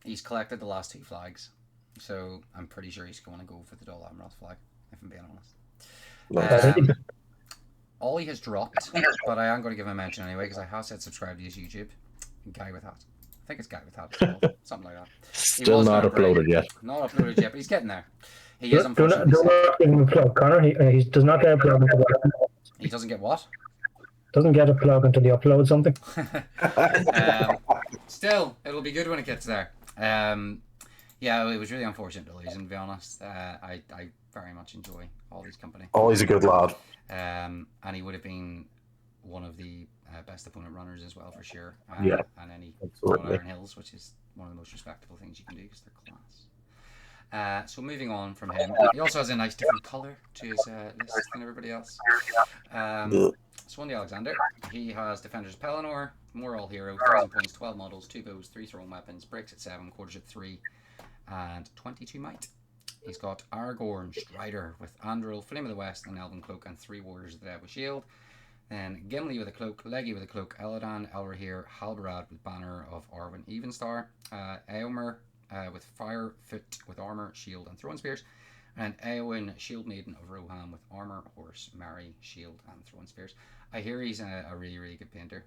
he's collected the last 2 flags, so I'm pretty sure he's going to go for the Dol Amroth flag, if I'm being honest. All he has dropped, but I am going to give him a mention anyway because I have said subscribe to his YouTube. Guy with Hat. I think it's Guy with Hat. It's called, something like that. Still not uploaded yet. Not uploaded yet, but he's getting there. He is Do unfortunately. not give him a plug, Connor. He does not get a plug until He doesn't get what? doesn't get a plug until he uploads something. Still, it'll be good when it gets there. Yeah, it was really unfortunate to lose him, to be honest. I very much enjoy Ollie's company. Ollie's a good lad. And he would have been one of the best opponent runners as well, for sure. Yeah, and any absolutely. Iron Hills, which is one of the most respectable things you can do because they're class. So moving on from him, he also has a nice different colour to his list than everybody else. Swansea Alexander, he has Defenders of Pelennor, Moral Hero, 1,000 points, 12 models, 2 bows, 3 thrown weapons, breaks at 7, quarters at 3, and 22 might. He's got Aragorn, Strider with Andril, Flame of the West, and Elven Cloak, and 3 Warriors of the Dead with Shield. Then Gimli with a Cloak, Leggy with a Cloak, Elladan, Elrahir, Halbarad with Banner of Arwen Evenstar, Eomer with Fire, Foot with Armour, Shield, and Throwing Spears, and Eowyn, Shield Maiden of Rohan with Armour, Horse, Mary, Shield, and Throwing Spears. I hear he's a really, really good painter.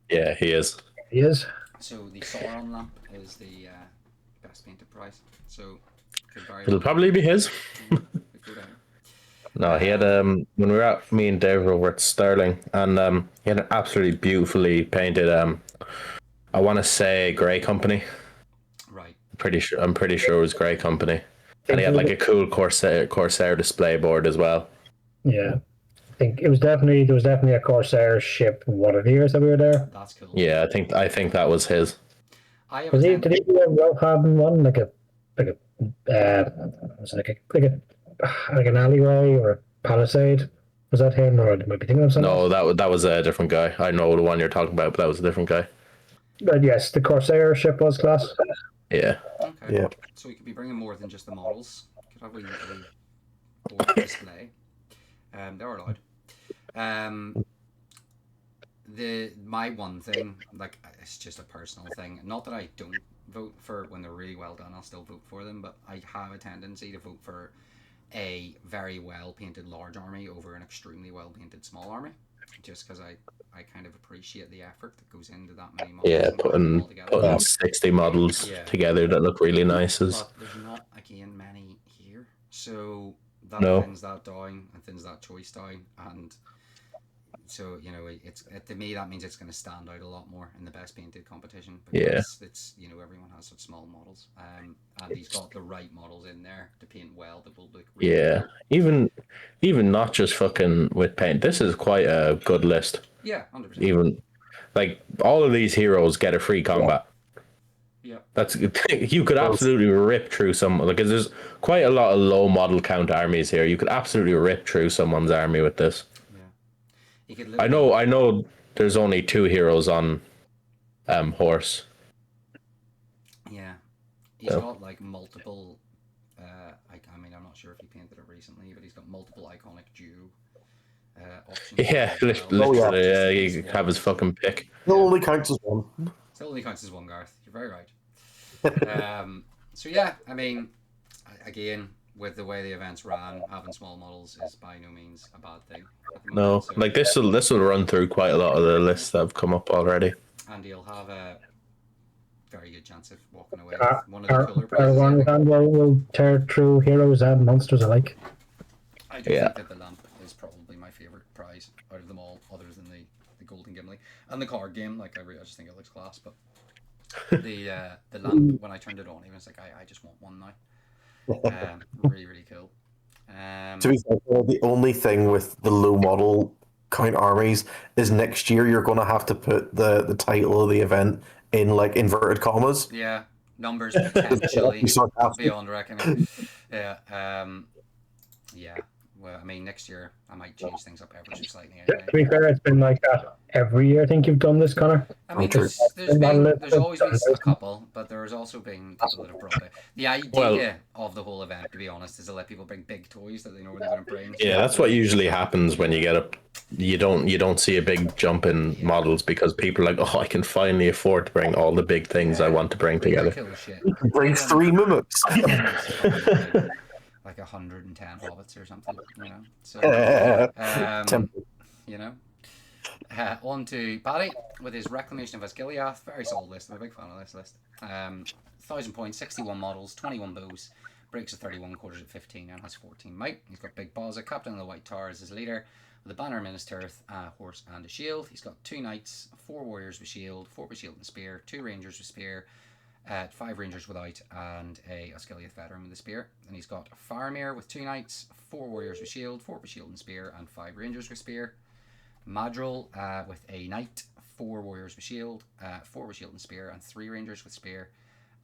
Yeah, he is. He is. So the Sauron lamp is the best painted prize. So could very It'll probably be his. could go down. No, he had when we were at me and Dave were over at Sterling, and he had an absolutely beautifully painted I want to say Grey Company. Right. I'm pretty sure it was Grey Company, and he had like a cool Corsair display board as well. Yeah. I think there was definitely a Corsair ship one of the years that we were there. That's cool. Yeah, I think that was his. I have Did he a do a Rohan one like an alleyway or a palisade? Was that him, or might be thinking of something? No, that was a different guy. I know the one you're talking about, but that was a different guy. But yes, the Corsair ship was class. Yeah. Okay. Yeah. So we could be bringing more than just the models. Could have a board display. They are allowed. My one thing, like, it's just a personal thing. Not that I don't vote for when they're really well done. I'll still vote for them, but I have a tendency to vote for a very well painted large army over an extremely well painted small army, just because I kind of appreciate the effort that goes into that many models. Yeah, and putting them all together. putting 60 models Yeah. together that look really nice is But there's not, again, many here. So that No. thins that down and thins that choice down. And So to me that means it's going to stand out a lot more in the best painted competition Yeah. because it's everyone has such small models, and he's got the right models in there to paint well that will look really Yeah, good. even not just fucking with paint. This is quite a good list. Yeah, 100%. Even like all of these heroes get a free combat. Yeah. That's you could absolutely rip through some because there's quite a lot of low model count armies here. You could absolutely rip through someone's army with this. Yeah. You could I literally... know. There's only 2 heroes on horse. Yeah. He's got like multiple. I mean, I'm not sure if he painted it recently, but he's got multiple iconic duo options. Yeah, as well. literally, he could have his fucking pick. It only counts as one. It only counts as one, Gareth. You're very right. So yeah, I mean, again, with the way the events ran, having small models is by no means a bad thing. At the moment, No, so, like this will run through quite a lot of the lists that have come up already. and he'll have a very good chance of walking away with one of the cooler prizes. One hand will tear through heroes and monsters alike. I do think that the lamp is probably my favorite prize out of them all, other than the golden gimli and the card game. Like I just think it looks class, but the lamp, when I turned it on, even it's like I just want one now. Really, really cool. To be fair, the only thing with the low model count armies is next year you're going to have to put the title of the event in like inverted commas. Yeah, numbers potentially beyond reckoning. Yeah. Yeah. Well, I mean, next year I might change things up ever so slightly. Anyway. To be fair, it's been like that every year. I think you've done this, Connor. I mean, there's always been a couple, but there's also been people that have brought it. The idea of the whole event, to be honest, is to let people bring big toys that they know they're going to bring. Yeah, that's what usually happens when you get you don't see a big jump in models because people are like, oh, I can finally afford to bring all the big things I want to bring together. Cool shit. Bring 3 mimics. Like 110 hobbits or something, So, on to Paddy with his Reclamation of Asgiliath. Very solid list. I'm a big fan of this list. 1,000 points, 61 models, 21 bows, breaks at 31, quarters at 15, and has 14 might. He's got Big Bozza, Captain of the White Tower as his leader, with a banner, minister, a horse, and a shield. He's got 2 knights, 4 warriors with shield, 4 with shield and spear, 2 rangers with spear, 5 rangers without, and a Asgiliath veteran with a spear. And he's got a Faramir with 2 knights, 4 warriors with shield, 4 with shield and spear, and 5 rangers with spear. Madril with a knight, 4 warriors with shield, 4 with shield and spear, and 3 rangers with spear.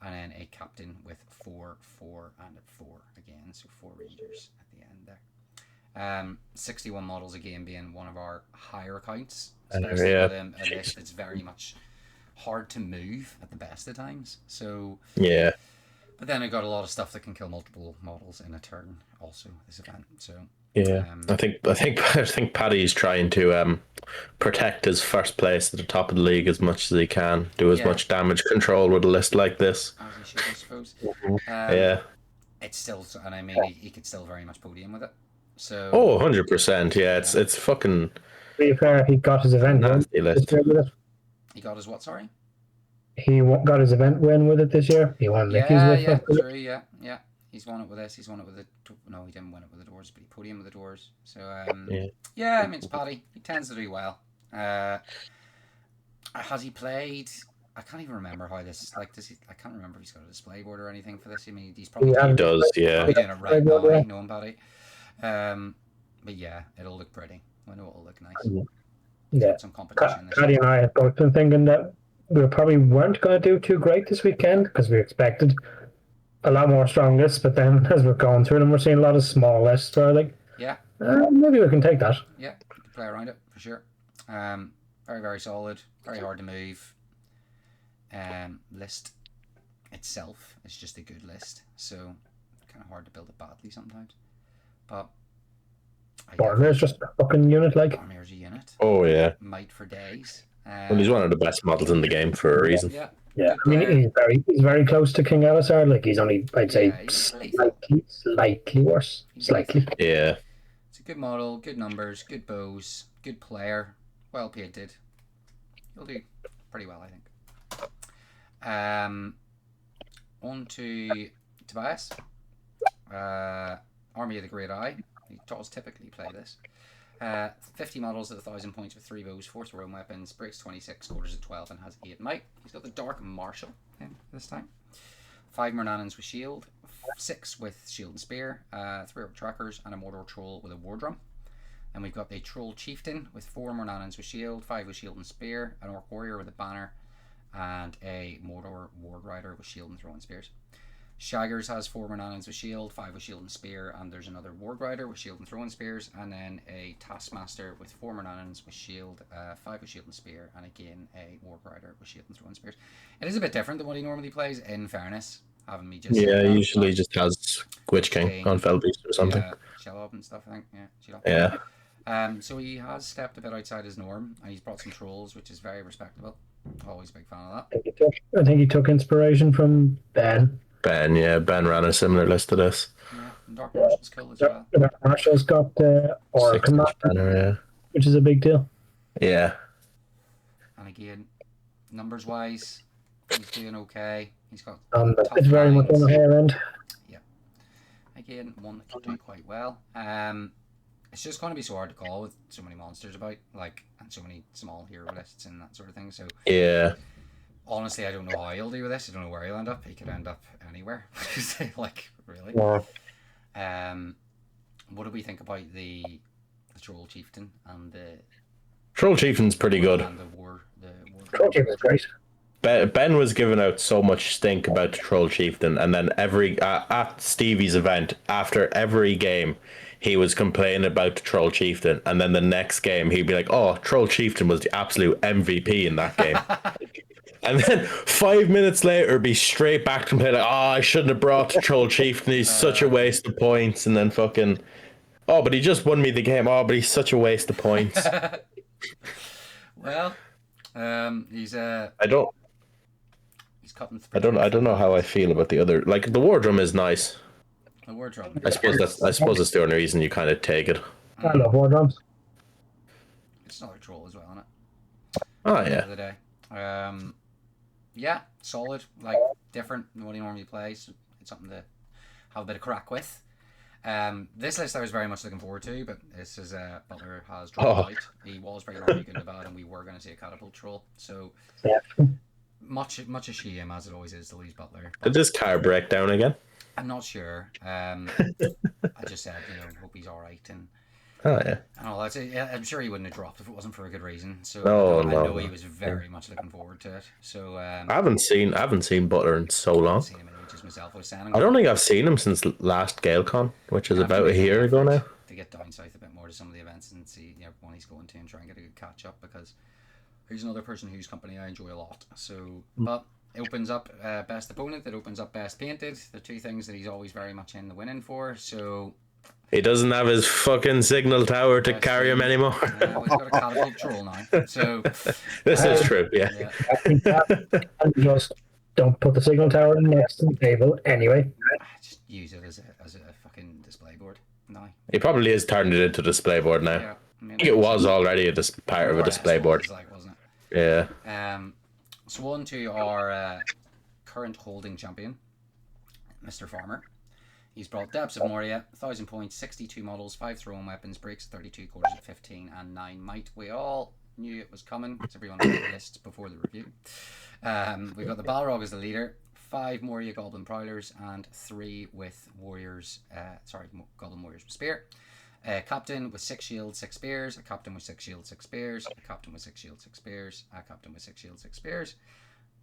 And then a captain with 4, 4, and 4 again, so 4 rangers at the end there. 61 models again being one of our higher counts, especially with a list that's very much hard to move at the best of times. So yeah, but then I got a lot of stuff that can kill multiple models in a turn. Also, this event. So yeah, I think Paddy's trying to protect his first place at the top of the league as much as he can. Do as much damage control with a list like this. As he should, I suppose. Yeah, it's still, and I mean, he could still very much podium with it. So 100%. Yeah, it's fucking. To be fair, he got his event nasty list. He got his what? Sorry. He got his event win with it this year. He won Mickey's with it. True. Yeah. He's won it with this. He's won it with the. No, he didn't win it with the Doors, but he podium with the Doors. So I mean, it's Paddy. He tends to do well. Has he played? I can't even remember how this. Like, does he? I can't remember if he's got a display board or anything for this. I mean, he's probably he does. Yeah, probably doing it right now. Knowing Paddy. But yeah, it'll look pretty. I know it'll look nice. Yeah. Some competition. Paddy and I have both been thinking that we probably weren't going to do too great this weekend because we expected a lot more strong lists, but then as we're going through them, we're seeing a lot of small lists. So maybe we can take that. Yeah, we can play around it for sure. Very, very solid. Very hard to move. List itself is just a good list, so kind of hard to build it badly sometimes. But Bormir's just a fucking unit, like. Bormir's a unit. Oh yeah. Might for days. Well, he's one of the best models in the game for a reason. Yeah. I mean, he's very close to King Alisar. Like, he's only, I'd say, slightly worse. Slightly. Yeah. It's a good model, good numbers, good bows, good player, well painted. He'll do pretty well, I think. On to Tobias. Army of the Great Eye. He does typically play this. 50 models at 1,000 points with 3 bows, 4 thrown weapons, breaks 26, quarters at 12, and has 8 might. He's got the Dark Marshal in this time. 5 Murnanans with shield, 6 with shield and spear, 3 orc trackers, and a Mordor troll with a war drum. And we've got a Troll Chieftain with 4 Murnanans with shield, 5 with shield and spear, an Orc Warrior with a banner, and a Mordor Ward Rider with shield and throwing spears. Shaggers has 4 Murnanans with shield, 5 with shield and spear, and there's another Ward Rider with shield and throwing spears, and then a Taskmaster with 4 Murnanans with shield, 5 with shield and spear, and again a Ward Rider with shield and throwing spears. It is a bit different than what he normally plays, in fairness. Having me just usually just has Witch King on Fell Beast or something. Shelob and stuff, I think. Yeah, Shelob. Yeah. So he has stepped a bit outside his norm, and he's brought some trolls, which is very respectable. Always a big fan of that. I think he took inspiration from Ben. Ben ran a similar list to this. Yeah, and Dark Marshal's cool as well. Dark Marshal's got the Aura Command, which is a big deal. Yeah. And again, numbers wise, he's doing okay. He's got it's very much on the higher end. Yeah. Again, one that can do quite well. It's just going to be so hard to call with so many monsters about, and so many small hero lists and that sort of thing. So yeah, honestly, I don't know how he'll do with this. I don't know where he'll end up. He could end up anywhere. Really. Yeah. What do we think about the Troll Chieftain and the Troll Chieftain's pretty good. And the war Troll Chieftain's great. Ben was giving out so much stink about the Troll Chieftain, and then at Stevie's event, after every game, he was complaining about the Troll Chieftain, and then the next game he'd be like, "Oh, Troll Chieftain was the absolute MVP in that game." And then 5 minutes later, be straight back to complaining, like, "Oh, I shouldn't have brought the Troll Chieftain. He's such a waste of points." And then fucking, "Oh, but he just won me the game. Oh, but he's such a waste of points." Well, he's cutting through. I don't know how I feel about the other. Like, the war drum is nice. The war drum. I suppose that's the only reason you kind of take it. I love war drums. It's another troll as well, isn't it? Oh At the end yeah. of the day. Yeah, solid. Different than what he normally plays. It's something to have a bit of crack with. This list I was very much looking forward to, but this is Butler has dropped out. He was very early good about, and we were going to see a catapult troll. So much a shame, as it always is, to lose Butler. Did this car break down again? I'm not sure. I just said, hope he's all right, and Oh yeah. and all that. I'm sure he wouldn't have dropped if it wasn't for a good reason. So I No. know he was very much looking forward to it. So I haven't seen Butler in so long. I've seen him in ages myself. I was saying I don't think I've seen him since last GaleCon, which is about a year ago now. To get down south a bit more to some of the events and see when he's going to and try and get a good catch up, because he's another person whose company I enjoy a lot. So, but it opens up best opponent. It opens up best painted. The two things that he's always very much in the winning for. So He doesn't have his fucking signal tower to carry him anymore. well, he's got a catapult troll now. So This is true, yeah. I think that, and just don't put the signal tower next to the table anyway. Just use it as a fucking display board. No. He probably is turned it into a display board now. Yeah. I think it was already part of a display board. Wasn't it? Yeah. So on to our current holding champion, Mr. Farmer. He's brought Depths of Moria, 1,000 points, 62 models, 5 thrown weapons, breaks 32, quarters at 15, and 9 might. We all knew it was coming, because everyone had the list before the review. We've got the Balrog as the leader, 5 Moria Goblin Prowlers, and 3 with Warriors, Goblin Warriors with Spear. A captain with 6 shields, 6 spears, a captain with 6 shields, 6 spears, a captain with 6 shields, 6 spears, a captain with 6 shields, 6 spears,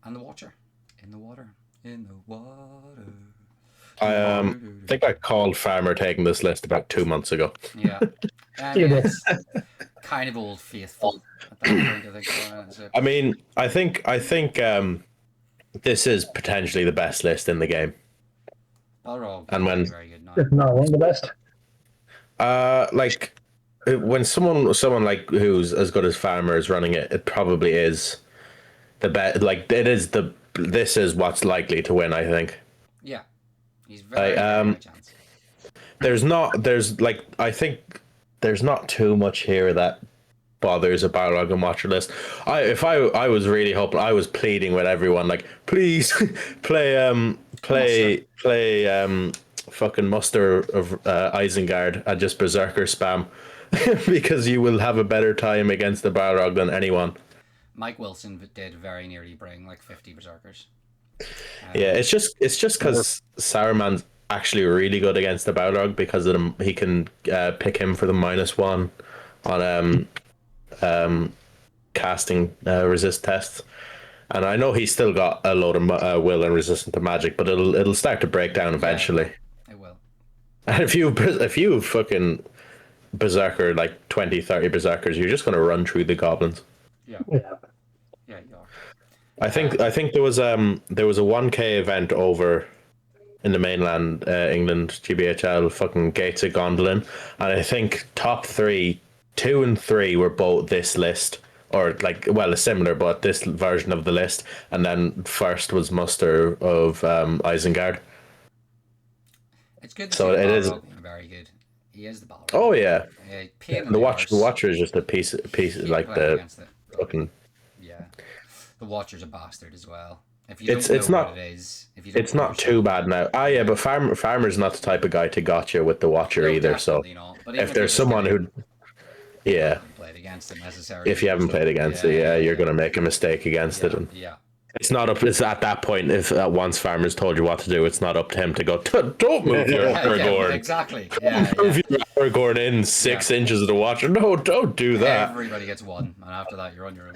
and the Watcher. In the water. I think I called Farmer taking this list about 2 months ago. Yeah. It's kind of old faithful at that point, I think. I mean, I think this is potentially the best list in the game. Balrog, And when- very good now. If not one of the best. Like when someone like who's as good as Farmer is running it, it probably is the best. Like this is what's likely to win, I think. Yeah. He's very high chance. I think there's not too much here that bothers a Balrog and Watcher list. I was really hoping, I was pleading with everyone, like, please play fucking Muster of Isengard and just Berserker spam. because you will have a better time against the Balrog than anyone. Mike Wilson did very nearly bring like 50 berserkers. Yeah, it's just because Saruman's actually really good against the Balrog because of he can pick him for the -1 on casting resist tests. And I know he's still got a load of will and resistant to magic, but it'll start to break down eventually. It will. And if you fucking berserker like 20, 30 berserkers, you're just gonna run through the goblins. Yeah, you are. I think there was a 1K event over in the mainland England, GBHL, fucking Gates of Gondolin, and I think top 3, 2 and 3 were both this list. Or like, well, similar, but this version of the list, and then first was muster of Isengard. It's good. To So see it is being very good. He is the Balrog. Oh yeah, The Watcher is just a piece like the fucking. Yeah, the Watcher's a bastard as well. If you don't It's know not. what it is, if you don't It's not too bad now. Yeah, but Farmer's not the type of guy to gotcha with the Watcher either. So if there's someone who. Yeah. Played against it necessarily. If you haven't played against it, you're going to make a mistake against it. And it's not up. It's at that point. If once Farmer's told you what to do, it's not up to him to go. Don't move your Aragorn. Exactly. Move your Aragorn in 6 inches of the Watcher. No, don't do that. Everybody gets one, and after that, you're on your own.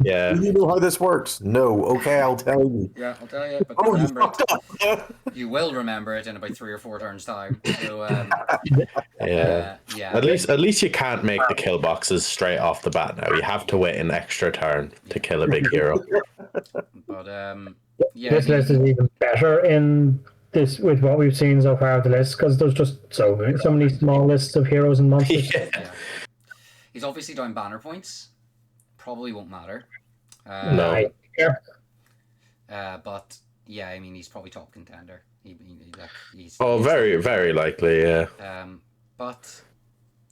Yeah. Do you know how this works? No. Okay, I'll tell you. Yeah, I'll tell you. But Oh, you remember, fucked up. you will remember it in about 3 or 4 turns time. So Yeah. yeah. At least you can't make the kill boxes straight off the bat now. You have to wait an extra turn to kill a big hero. But yeah. This list is even better in this with what we've seen so far of the list because there's just so many small lists of heroes and monsters. Yeah. He's obviously down banner points. Probably won't matter. No. But yeah, I mean, he's probably top contender. He's Very, very likely. Yeah. But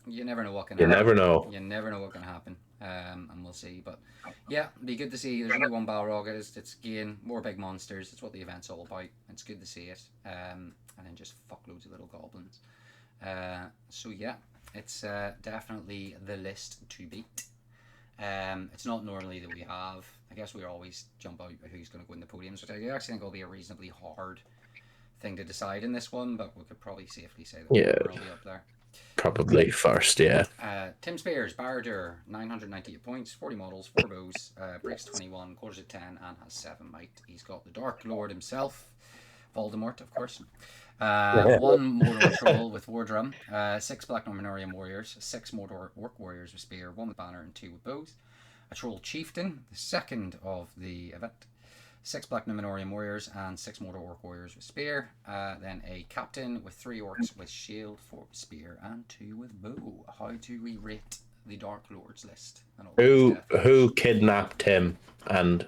you never know what can. You never know. You never know what can happen. And we'll see. But yeah, be good to see. There's only one Balrog. It's again more big monsters. It's what the event's all about. It's good to see it. And then just fuckloads of little goblins. So yeah, it's definitely the list to beat. It's not normally that we have. I guess we always jump out who's going to go in the podiums, which I actually think will be a reasonably hard thing to decide in this one, but we could probably safely say that we're probably up there. Probably first, yeah. Tim Spears, Bardur, 998 points, 40 models, 4 bows, breaks 21, quarters at 10, and has 7 might. He's got the Dark Lord himself, Voldemort, of course. 1 Mordor Troll with War Drum, 6 Black Numenorian Warriors, 6 Mordor Orc Warriors with Spear, 1 with Banner, and 2 with bows. A Troll Chieftain, the second of the event. 6 Black Numenorian Warriors and 6 Mordor Orc Warriors with Spear. Then a Captain with 3 Orcs with Shield, 4 with Spear, and 2 with Bow. How do we rate the Dark Lords list? And all Who kidnapped him and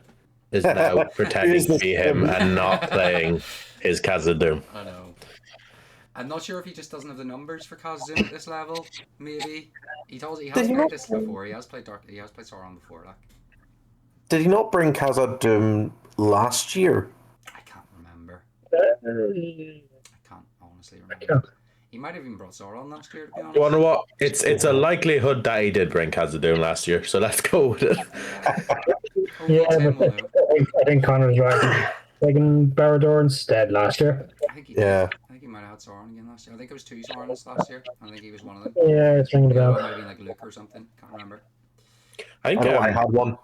is now pretending to be him and not playing his Khazad-dûm? I know. I'm not sure if he just doesn't have the numbers for Khazad-dûm at this level. Maybe he has played this before. He has played Sauron before. Like, did he not bring Khazad-dûm last year? I can't remember. I can't honestly remember. He might have even brought Sauron last year. To be honest. You wonder what? It's a likelihood that he did bring Khazad-dûm last year, so let's go with it. Yeah, I think Connor's right. Taking Barad-dûr instead last year. I think he might have had Sauron again last year. I think it was 2 Saurons last year. I think he was one of them. Yeah, it's ringing a bell. It might have been like Luke or something. Can't remember. I think I had one.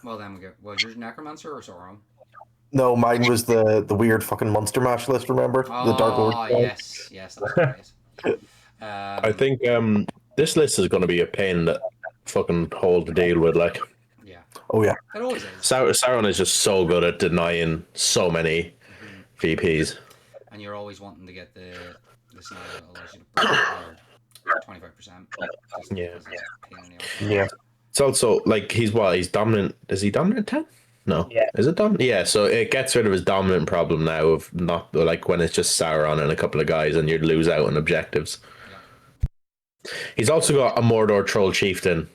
Well, then we go. Was yours Necromancer or Sauron? No, mine was the weird fucking Monster Mash list, remember? The Dark Lord. Oh, yes, that's right. I think this list is going to be a pain to fucking hold to deal with. Like, yeah. Oh, yeah. It always is. Sauron is just so good at denying so many VPs. And you're always wanting to get the scenario that allows you to break 25%. Yeah. Yeah. It's also like he's dominant. Is he dominant 10? No. Yeah. Is it dominant? Yeah, so it gets rid of his dominant problem now of not like when it's just Sauron and a couple of guys and you'd lose out on objectives. Yeah. He's also got a Mordor Troll Chieftain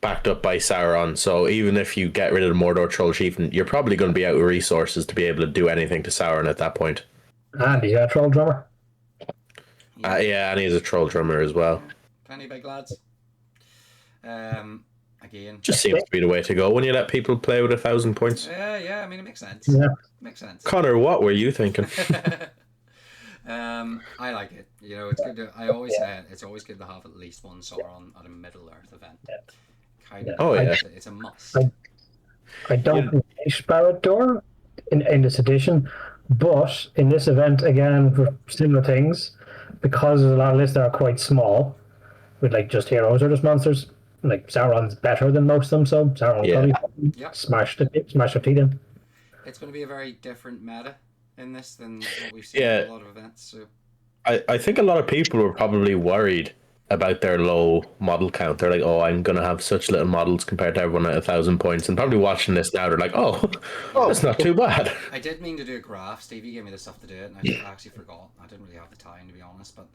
backed up by Sauron, so even if you get rid of the Mordor Troll Chieftain, you're probably going to be out of resources to be able to do anything to Sauron at that point. And he's a troll drummer. Yeah, and he's a troll drummer as well. Plenty of big lads. Again. Just seems to be the way to go when you let people play with 1,000 points. Yeah, I mean, it makes sense. Yeah. Makes sense. Connor, what were you thinking? I like it. You know, it's good to. I always say it's always good to have at least one Sauron at a Middle Earth event. Kind of. Oh, yeah. It's a must. I don't like Barad-dûr in this edition, but in this event again for similar things, because there's a lot of lists that are quite small, with like just heroes or just monsters. Like Sauron's better than most of them, so Sauron will probably smash their teeth in. It's going to be a very different meta in this than what we've seen in a lot of events. So I think a lot of people were probably worried about their low model count. They're like, oh, I'm going to have such little models compared to everyone at 1,000 points. And probably watching this now, they're like, oh, that's not too bad. I did mean to do a graph. Stevie gave me the stuff to do it, and I actually forgot. I didn't really have the time, to be honest, but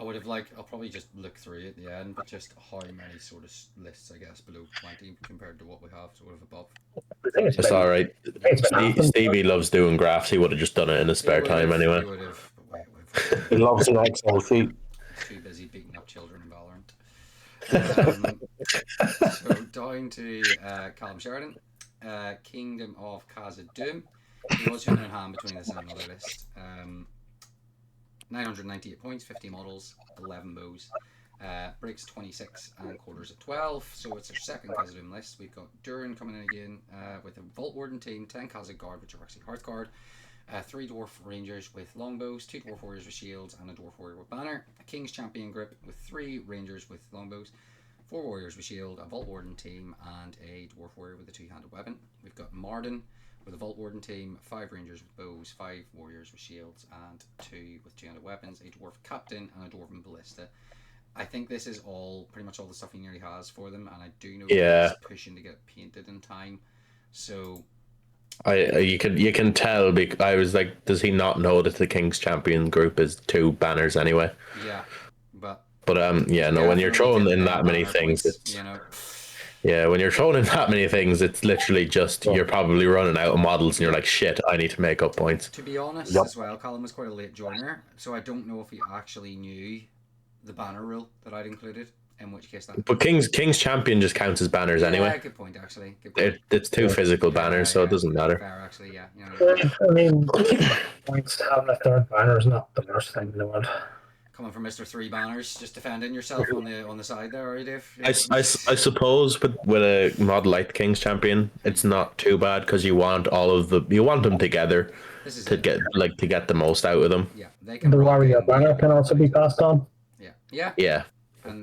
I would have I'll probably just look through it at the end, but just how many sort of lists, I guess, below 20 compared to what we have, sort of above. It's all right. Stevie loves doing graphs. He would have just done it in his spare time anyway. He would have. He loves an Excel sheet. Too busy beating up children in Valorant. So down to Callum Sheridan, Kingdom of Khazad-dûm. He was hand in hand between this and another list. 998 points, 50 models, 11 bows. Breaks 26 and quarters at 12. So it's our second Khazad-dûm list. We've got Durin coming in again with a Vault Warden team, 10 Khazad Guard, which are actually Hearthguard. 3 Dwarf Rangers with longbows, 2 Dwarf Warriors with shields, and a Dwarf Warrior with banner. A King's Champion grip with 3 Rangers with longbows, 4 Warriors with shield, a Vault Warden team, and a Dwarf Warrior with a 2-handed weapon. We've got Marden with a Vault Warden team, 5 Rangers with bows, 5 Warriors with shields, and 2 with 2-handed weapons, a Dwarf Captain, and a Dwarven Ballista. I think this is pretty much all the stuff he nearly has for them, and I do know he's pushing to get it painted in time. So you can tell. I was like, does he not know that the King's Champion group is 2 banners anyway? Yeah, but when you're throwing in that many things, points, when you're throwing in that many things, it's literally just you're probably running out of models, and you're like, shit, I need to make up points. To be honest, as well, Colin was quite a late joiner, so I don't know if he actually knew the banner rule that I'd included. In which case, but King's Champion just counts as banners anyway. Yeah, good point. Actually, good point. It's 2 physical banners, so it doesn't matter. Fair, actually, yeah. I mean, points having a third banner is not the worst thing in the world. Coming from Mr. 3 banners, just defending yourself on the side there, are you, Dave? I suppose with a model like the King's Champion, it's not too bad because you want them together to get the most out of them. Yeah, they can. The Warrior banner can also be passed on. Yeah.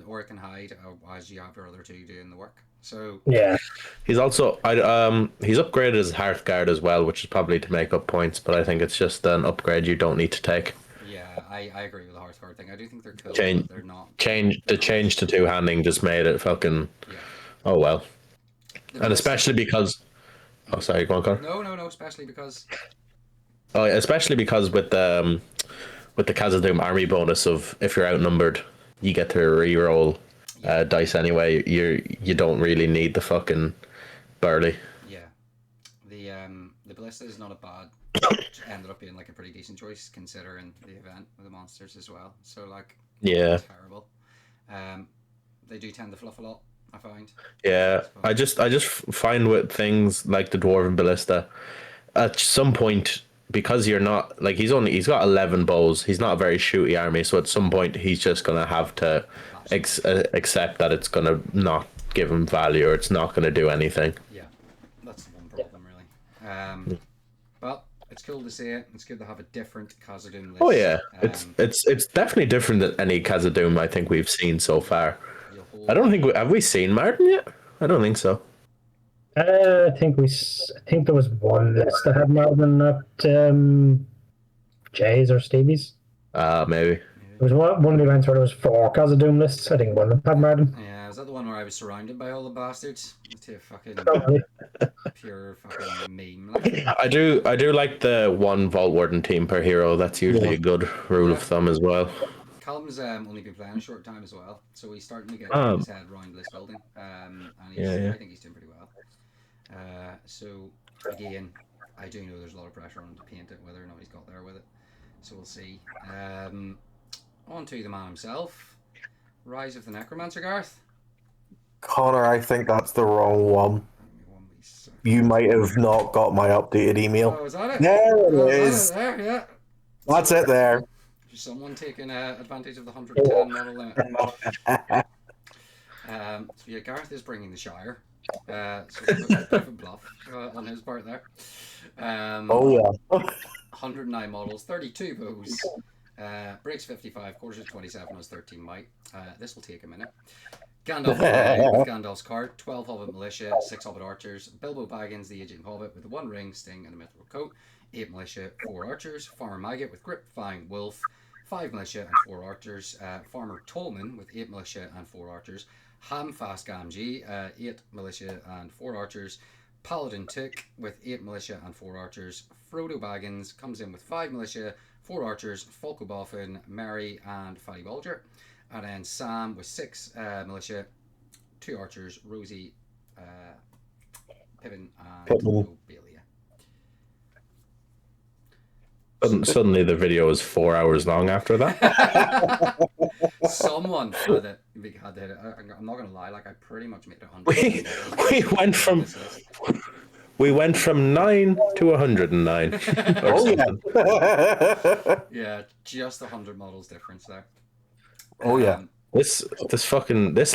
Or it can hide as you have your other 2 doing the work. So yeah, he's also he's upgraded his Hearthguard as well, which is probably to make up points. But I think it's just an upgrade you don't need to take. Yeah, I agree with the Hearthguard thing. I do think they're cool. But they're not. Change to 2-handing just made it fucking. Yeah. Oh well. And especially because. Oh, sorry, go on, Connor. No. Especially because. Oh, yeah, especially because with the Khazad-dûm army bonus of if you're outnumbered, you get to re-roll dice anyway. You don't really need the fucking burly. Yeah, the Ballista is not a bad. Ended up being like a pretty decent choice considering the event with the monsters as well. So terrible. They do tend to fluff a lot, I find. Yeah, I just find with things like the Dwarven Ballista, at some point, because you're not like he's got 11 bows. He's not a very shooty army, so at some point he's just gonna have to accept that it's gonna not give him value or it's not gonna do anything. Yeah, that's the one problem really. But it's cool to see it. It's good to have a different Khazad-dûm list. Oh yeah, it's definitely different than any Khazad-dûm I think we've seen so far. I don't think have we seen Martin yet? I don't think so. I think there was one list that had more than that. Jay's or Stevie's. Maybe. There was one of the events where there was 4 Khazad-dûm lists. I think one of them had Martin. Yeah, is that the one where I was surrounded by all the bastards? It's a fucking pure fucking meme. I do like the 1 Vault Warden team per hero. That's usually a good rule of thumb as well. Callum's only been playing a short time as well, so he's starting to get his head around list building. And I think he's doing pretty well. So again, I do know there's a lot of pressure on him to paint it, whether or not he's got there with it. So we'll see. On to the man himself, Rise of the Necromancer, Gareth? Connor, I think that's the wrong one. Give me 1 wee second. You might have not got my updated email. Oh, is that it? There Oh, it is is. that it there? Yeah. That's it there. Someone taking advantage of the 110 model limit. So yeah, Gareth is bringing the Shire. So it's a bit of a bluff on his part there. Oh yeah. 109 models, 32 bows. Breaks 55, quarters of 27, has 13 might. This will take a minute. Gandalf with Gandalf's card, 12 Hobbit Militia, 6 Hobbit Archers. Bilbo Baggins, the Aging Hobbit, with the 1 ring, sting, and a mithril coat. 8 Militia, 4 Archers. Farmer Maggot with Grip, Fang, Wolf, 5 Militia and 4 Archers. Farmer Tolman with 8 Militia and 4 Archers. Hamfast Gamgee, 8 Militia and 4 Archers. Paladin Took with 8 Militia and 4 Archers. Frodo Baggins comes in with 5 Militia, 4 Archers, Folko Boffin, Merry, and Fatty Bulger. And then Sam with 6 Militia, 2 Archers, Rosie, Pippin, and Lobelia. Suddenly the video is 4 hours long after that. Someone had it. I'm not gonna lie. Like I pretty much made 100. We went from 9 to 109. Oh yeah. Yeah, just 100 models difference there. Oh yeah. This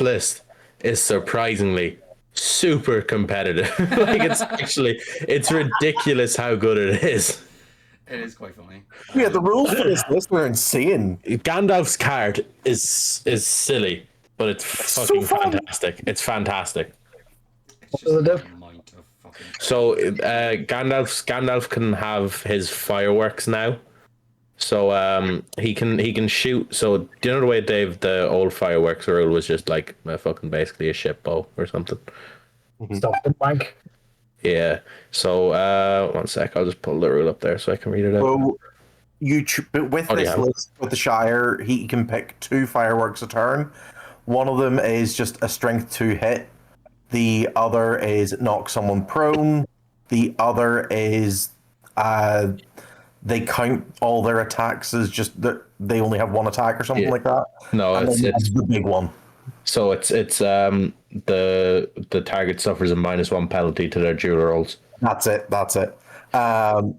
list is surprisingly super competitive. Like it's ridiculous how good it is. It is quite funny. Yeah, the rules for this list are insane. Gandalf's card is silly, but it's fucking fantastic. It's fantastic. It's just the amount of fucking. So Gandalf can have his fireworks now. So he can shoot. So do you know the way the old fireworks rule was just like fucking basically a ship bow or something? Stop the bank. Yeah. So 1 sec, I'll just pull the rule up there so I can read it out. So with this list with the Shire, he can pick 2 fireworks a turn. One of them is just a strength 2 hit. The other is knock someone prone. The other is they count all their attacks as just that they only have 1 attack or something like that. No, and it's the big one. So it's the target suffers a -1 penalty to their dual rolls. That's it. And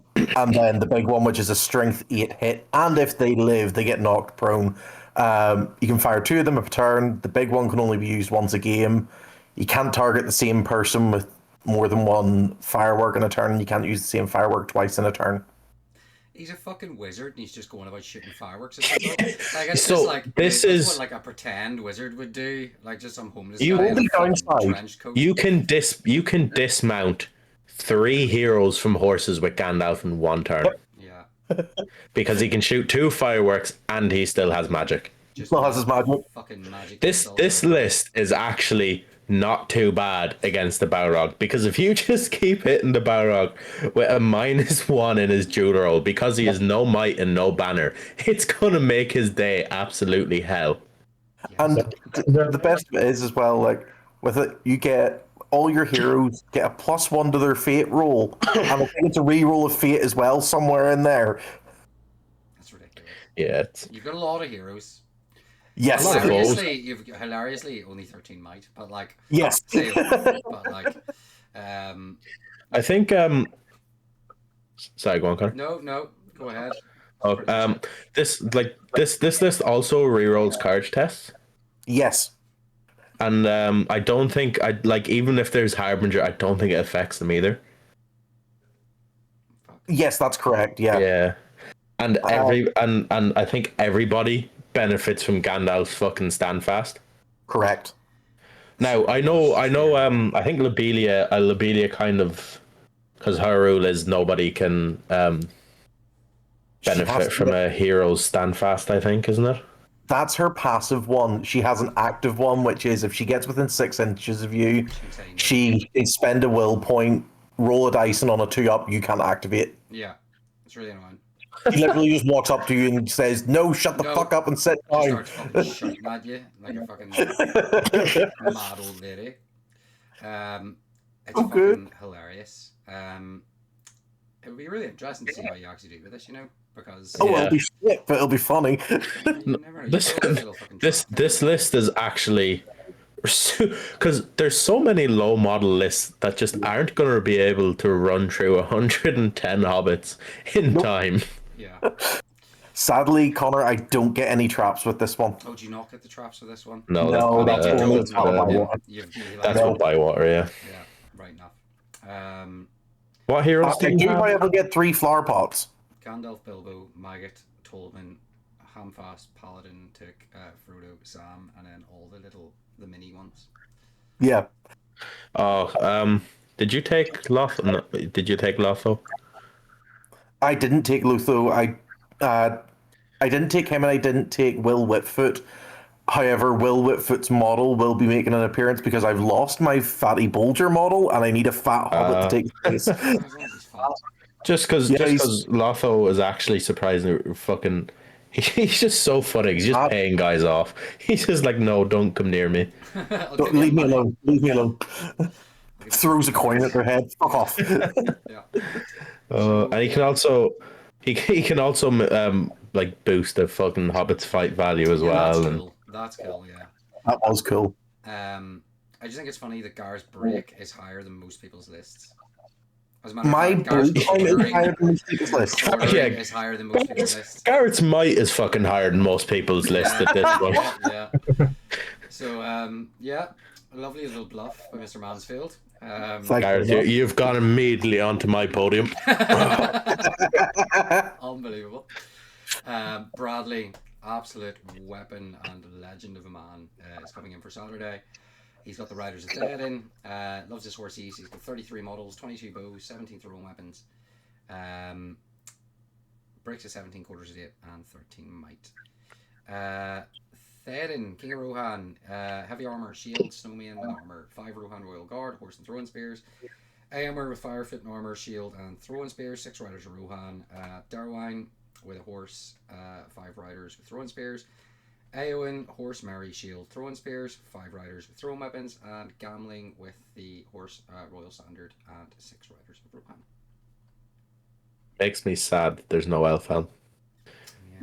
then the big one, which is a strength 8 hit, and if they live, they get knocked prone. You can fire 2 of them a turn. The big one can only be used once a game. You can't target the same person with more than 1 firework in a turn. You can't use the same firework twice in a turn. He's a fucking wizard, and he's just going about shooting fireworks at people. Like it's So just like this it's is what like a pretend wizard would do, like just some homeless You guy in only a fucking downside. trench coat. you can dismount 3 heroes from horses with Gandalf in 1 turn Yeah, because he can shoot 2 fireworks and he still has magic. just Well, has his magic. fucking magic. This list is actually not too bad against the Balrog, because if you just keep hitting the Balrog with a -1 in his dual roll because he has no might and no banner, it's gonna make his day absolutely hell. And the best bit is as well, like with it, you get all your heroes get a +1 to their fate roll, and I think it's a re-roll of fate as well somewhere in there. That's ridiculous. Yeah, You've got a lot of heroes. Yes, lot of You've hilariously only 13 might, but like yes. but like I think sorry, go on, Connor. no, go ahead. Oh, this list also rerolls courage tests, Yes. and I don't think even if there's Harbinger, I don't think it affects them either. Yes, that's correct. Yeah. Yeah, and and I think everybody benefits from Gandalf's fucking standfast. Correct. Now I know. I think Lobelia kind of, because her rule is nobody can benefit from a hero's standfast. I think, isn't it? That's her passive one. She has an active one, which is if she gets within 6 inches of you, she can spend a will point, roll a dice, and on a 2-up, you can't activate. Yeah, it's really annoying. He literally just walks up to you and says, "No, shut the fuck up and sit down." Starts fucking shouting at you like a fucking mad old lady. It's fucking hilarious. It would be really interesting to see how you actually do with this, you know. because Oh, Yeah. it'll be shit, but it'll be funny. you never know. This You little fucking this trap. this list is actually because there's so many low model lists that just aren't going to be able to run through 110 hobbits in time. Yeah. Sadly, Connor, I don't get any traps with this one. Oh, do you not get the traps for this one? No, No, that's that's only that's, Battle by Water. that's No. with Bywater, yeah. Yeah, right enough. What heroes I do do, you have? however, get 3 flower pots. Gandalf, Bilbo, Maggot, Tolman, Hamfast, Paladin, Tick, Frodo, Sam, and then all the mini ones. Yeah. Oh, did you take Lotho? No, did you take Lotho? I didn't take Lutho. I didn't take him, and I didn't take Will Whitfoot. However, Will Whitfoot's model will be making an appearance because I've lost my Fatty Bulger model, and I need a fat hobbit to take place. As long as he's fat. Just because Lotho is actually surprisingly fucking. He's just so funny. He's just paying guys off. He's just like, no, don't come near me. Don't, leave me alone. Leave me alone. Throws a coin at their head. Fuck off. Yeah. And he can also like boost the fucking hobbits fight value as well. That's And cool. That's cool. Yeah. That was cool. I just think it's funny that Gar's break is higher than most people's lists. As a matter My of fact, Gar's blue coin is ordering- higher than most people's list. ordering Yeah. is higher than most people's lists. Garrett's might is fucking higher than most people's list at this point. Yeah. So, yeah, a lovely little bluff by Mr. Mansfield. Like, Gareth, you've gone immediately onto my podium. Unbelievable. Bradley, absolute weapon and legend of a man, is coming in for Saturday. He's got the Riders of Theoden, loves his horses. He's got 33 models, 22 bows, 17 throwing weapons, breaks at 17 quarters of 8, and 13 might. Theoden, King of Rohan, heavy armor, shield, snowman with armor, 5 Rohan Royal Guard, horse and throwing spears, Aomer with fire, foot and armor, shield and throwing spears, 6 riders of Rohan, Darwine with a horse, 5 riders with throwing spears, Eowyn, horse, Mary, shield, throwing spears, 5 riders with throwing weapons, and Gamling with the horse, Royal Standard, and 6 riders of Rohan. Makes me sad that there's no Elfhelm. Yeah.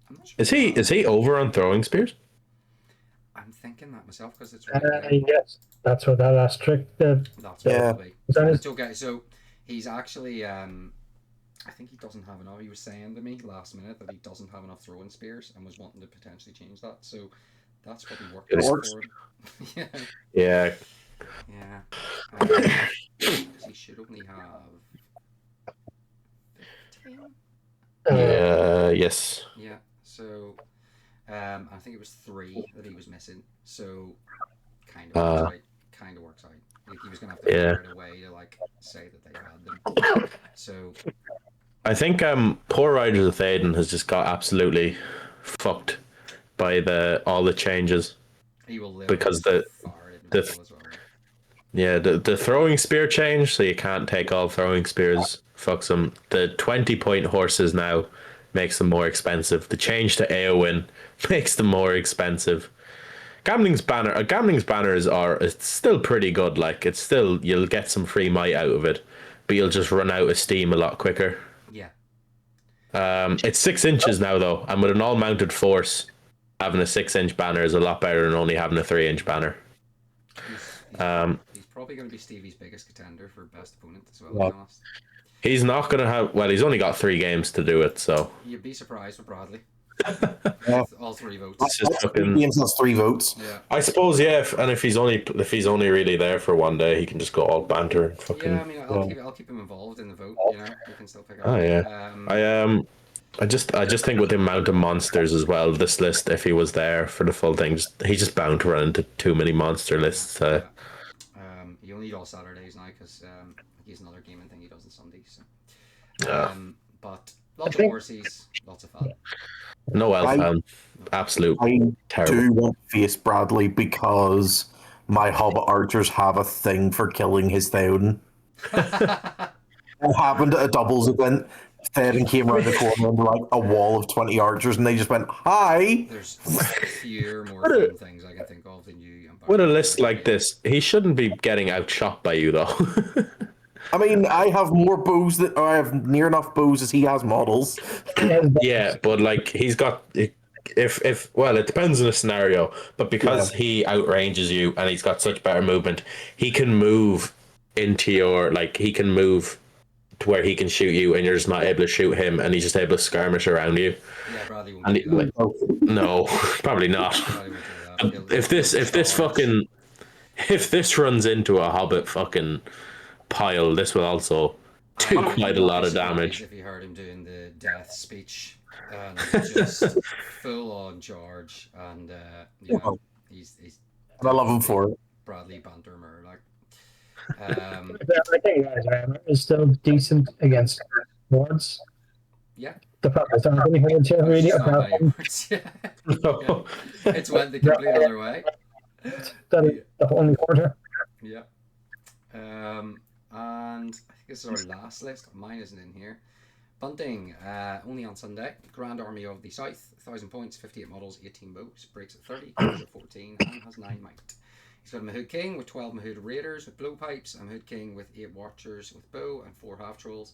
I'm not sure Is he over on throwing spears? I'm thinking that myself because it's really Yes, that's what that asterisk. That's what Yeah. it'll be. Is that It's okay. So he's actually, I think he doesn't have enough. He was saying to me last minute that he doesn't have enough throwing spears and was wanting to potentially change that. So that's probably worked It out works. for him. Yeah. Yeah. Yeah. Because he should only have 15. Yes. Yeah. So I think it was 3 that he was missing. So kind of works out. Kind of works out. Like he was gonna have to figure out a way to like say that they had them. So I think poor Riders of Theoden has just got absolutely fucked by all the changes. he will live Because far in the- as well. Yeah, the throwing spear change, so you can't take all throwing spears. Fucks them. The 20-point horses now makes them more expensive. The change to Eowyn makes them more expensive. Gambling's banners it's still pretty good. Like it's still, you'll get some free might out of it, but you'll just run out of steam a lot quicker. Yeah. It's 6 inches now though, and with an all-mounted force, having a 6-inch banner is a lot better than only having a 3-inch banner. He's probably going to be Stevie's biggest contender for best opponent as well, to be honest. He's not going to have... Well, he's only got 3 games to do it, so... You'd be surprised with Bradley. Yeah. All 3 votes. It's just That's fucking... 3 games, that's 3 votes. Yeah. I suppose, yeah, and if he's only really there for one day, he can just go all banter and fucking... Yeah, I mean, I'll keep him involved in the vote, you know? You can still pick up. Oh, yeah. I just think with the amount of monsters as well, this list, if he was there for the full thing, he's just bound to run into too many monster lists. You only need all Saturdays now because he's another gaming thing he does on Sundays. So. Yeah. But lots of horses, lots of fun. No Elfhelm. Absolute I terrible. do want to face Bradley because my Hobbit archers have a thing for killing his Theoden. It happened at a doubles event. Theoden came around the corner and like a wall of 20 archers, and they just went, "Hi!" There's fewer more fun things I can think of than you. With a list like this, he shouldn't be getting outshot by you, though. I mean, I have more bows or I have near enough bows as he has models. Yeah, but like he's got if well, it depends on the scenario. But because he outranges you and he's got such better movement, he can move into your he can move to where he can shoot you, and you're just not able to shoot him, and he's just able to skirmish around you. Yeah, Bradley won't And do that. no, probably not. Bradley won't do that. If this runs into a Hobbit fucking pile, this will also do quite a lot of damage. If you heard him doing the death speech and just full on charge, and he's I love him for it. Bradley Bantermer, like. I think is still decent against wards. Yeah. The fact is, I don't really heard really about them. No. It's went the complete other way. That is the only quarter. Yeah. And I think this is our last list. Mine isn't in here. Bunting, only on Sunday. Grand Army of the South, 1,000 points, 58 models, 18 bows, breaks at 30, goes at 14, and has 9 might. He's got a Mahood King with 12 Mahood Raiders with blowpipes, a Mahood King with 8 Watchers with bow and 4 half trolls.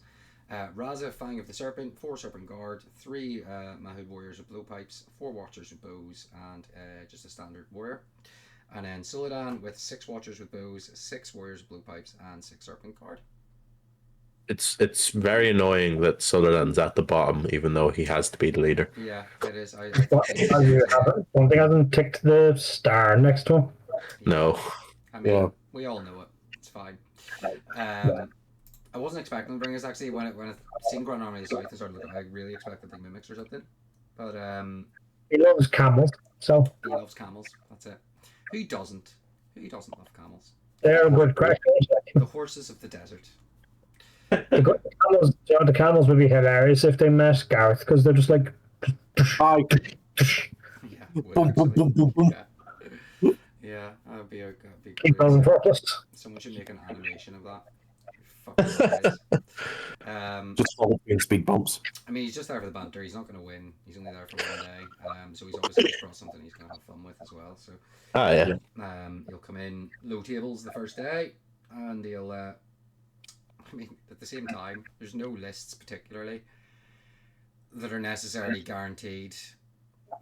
Raza, Fang of the Serpent, 4 Serpent Guard, 3 Mahood Warriors with blowpipes, 4 Watchers with bows, and just a standard warrior. And then Suladan with 6 Watchers with bows, 6 Warriors with blowpipes, and 6 Serpent Guard. It's very annoying that Sutherland's at the bottom, even though he has to be the leader. Yeah, it is. One thing hasn't ticked the star next to him. Yeah. No. I mean, we all know it. It's fine. I wasn't expecting to bring this actually when I seen Grand Army of the South. I really expected the mimics or something, but he loves camels, so he loves camels. That's it. Who doesn't? Who doesn't love camels? They're a good crack. The horses of the desert. The camels would be hilarious if they met Gareth because they're just like. Yeah. Boom, boom, boom, boom, boom. Yeah, that'd be Keep great. purpose. Someone should make an animation of that. Fucking Just follow speed bumps. I mean, he's just there for the banter. He's not going to win. He's only there for 1 day. So he's obviously brought something he's going to have fun with as well. So he'll come in low tables the first day, and he'll. I mean, at the same time, there's no lists particularly that are necessarily guaranteed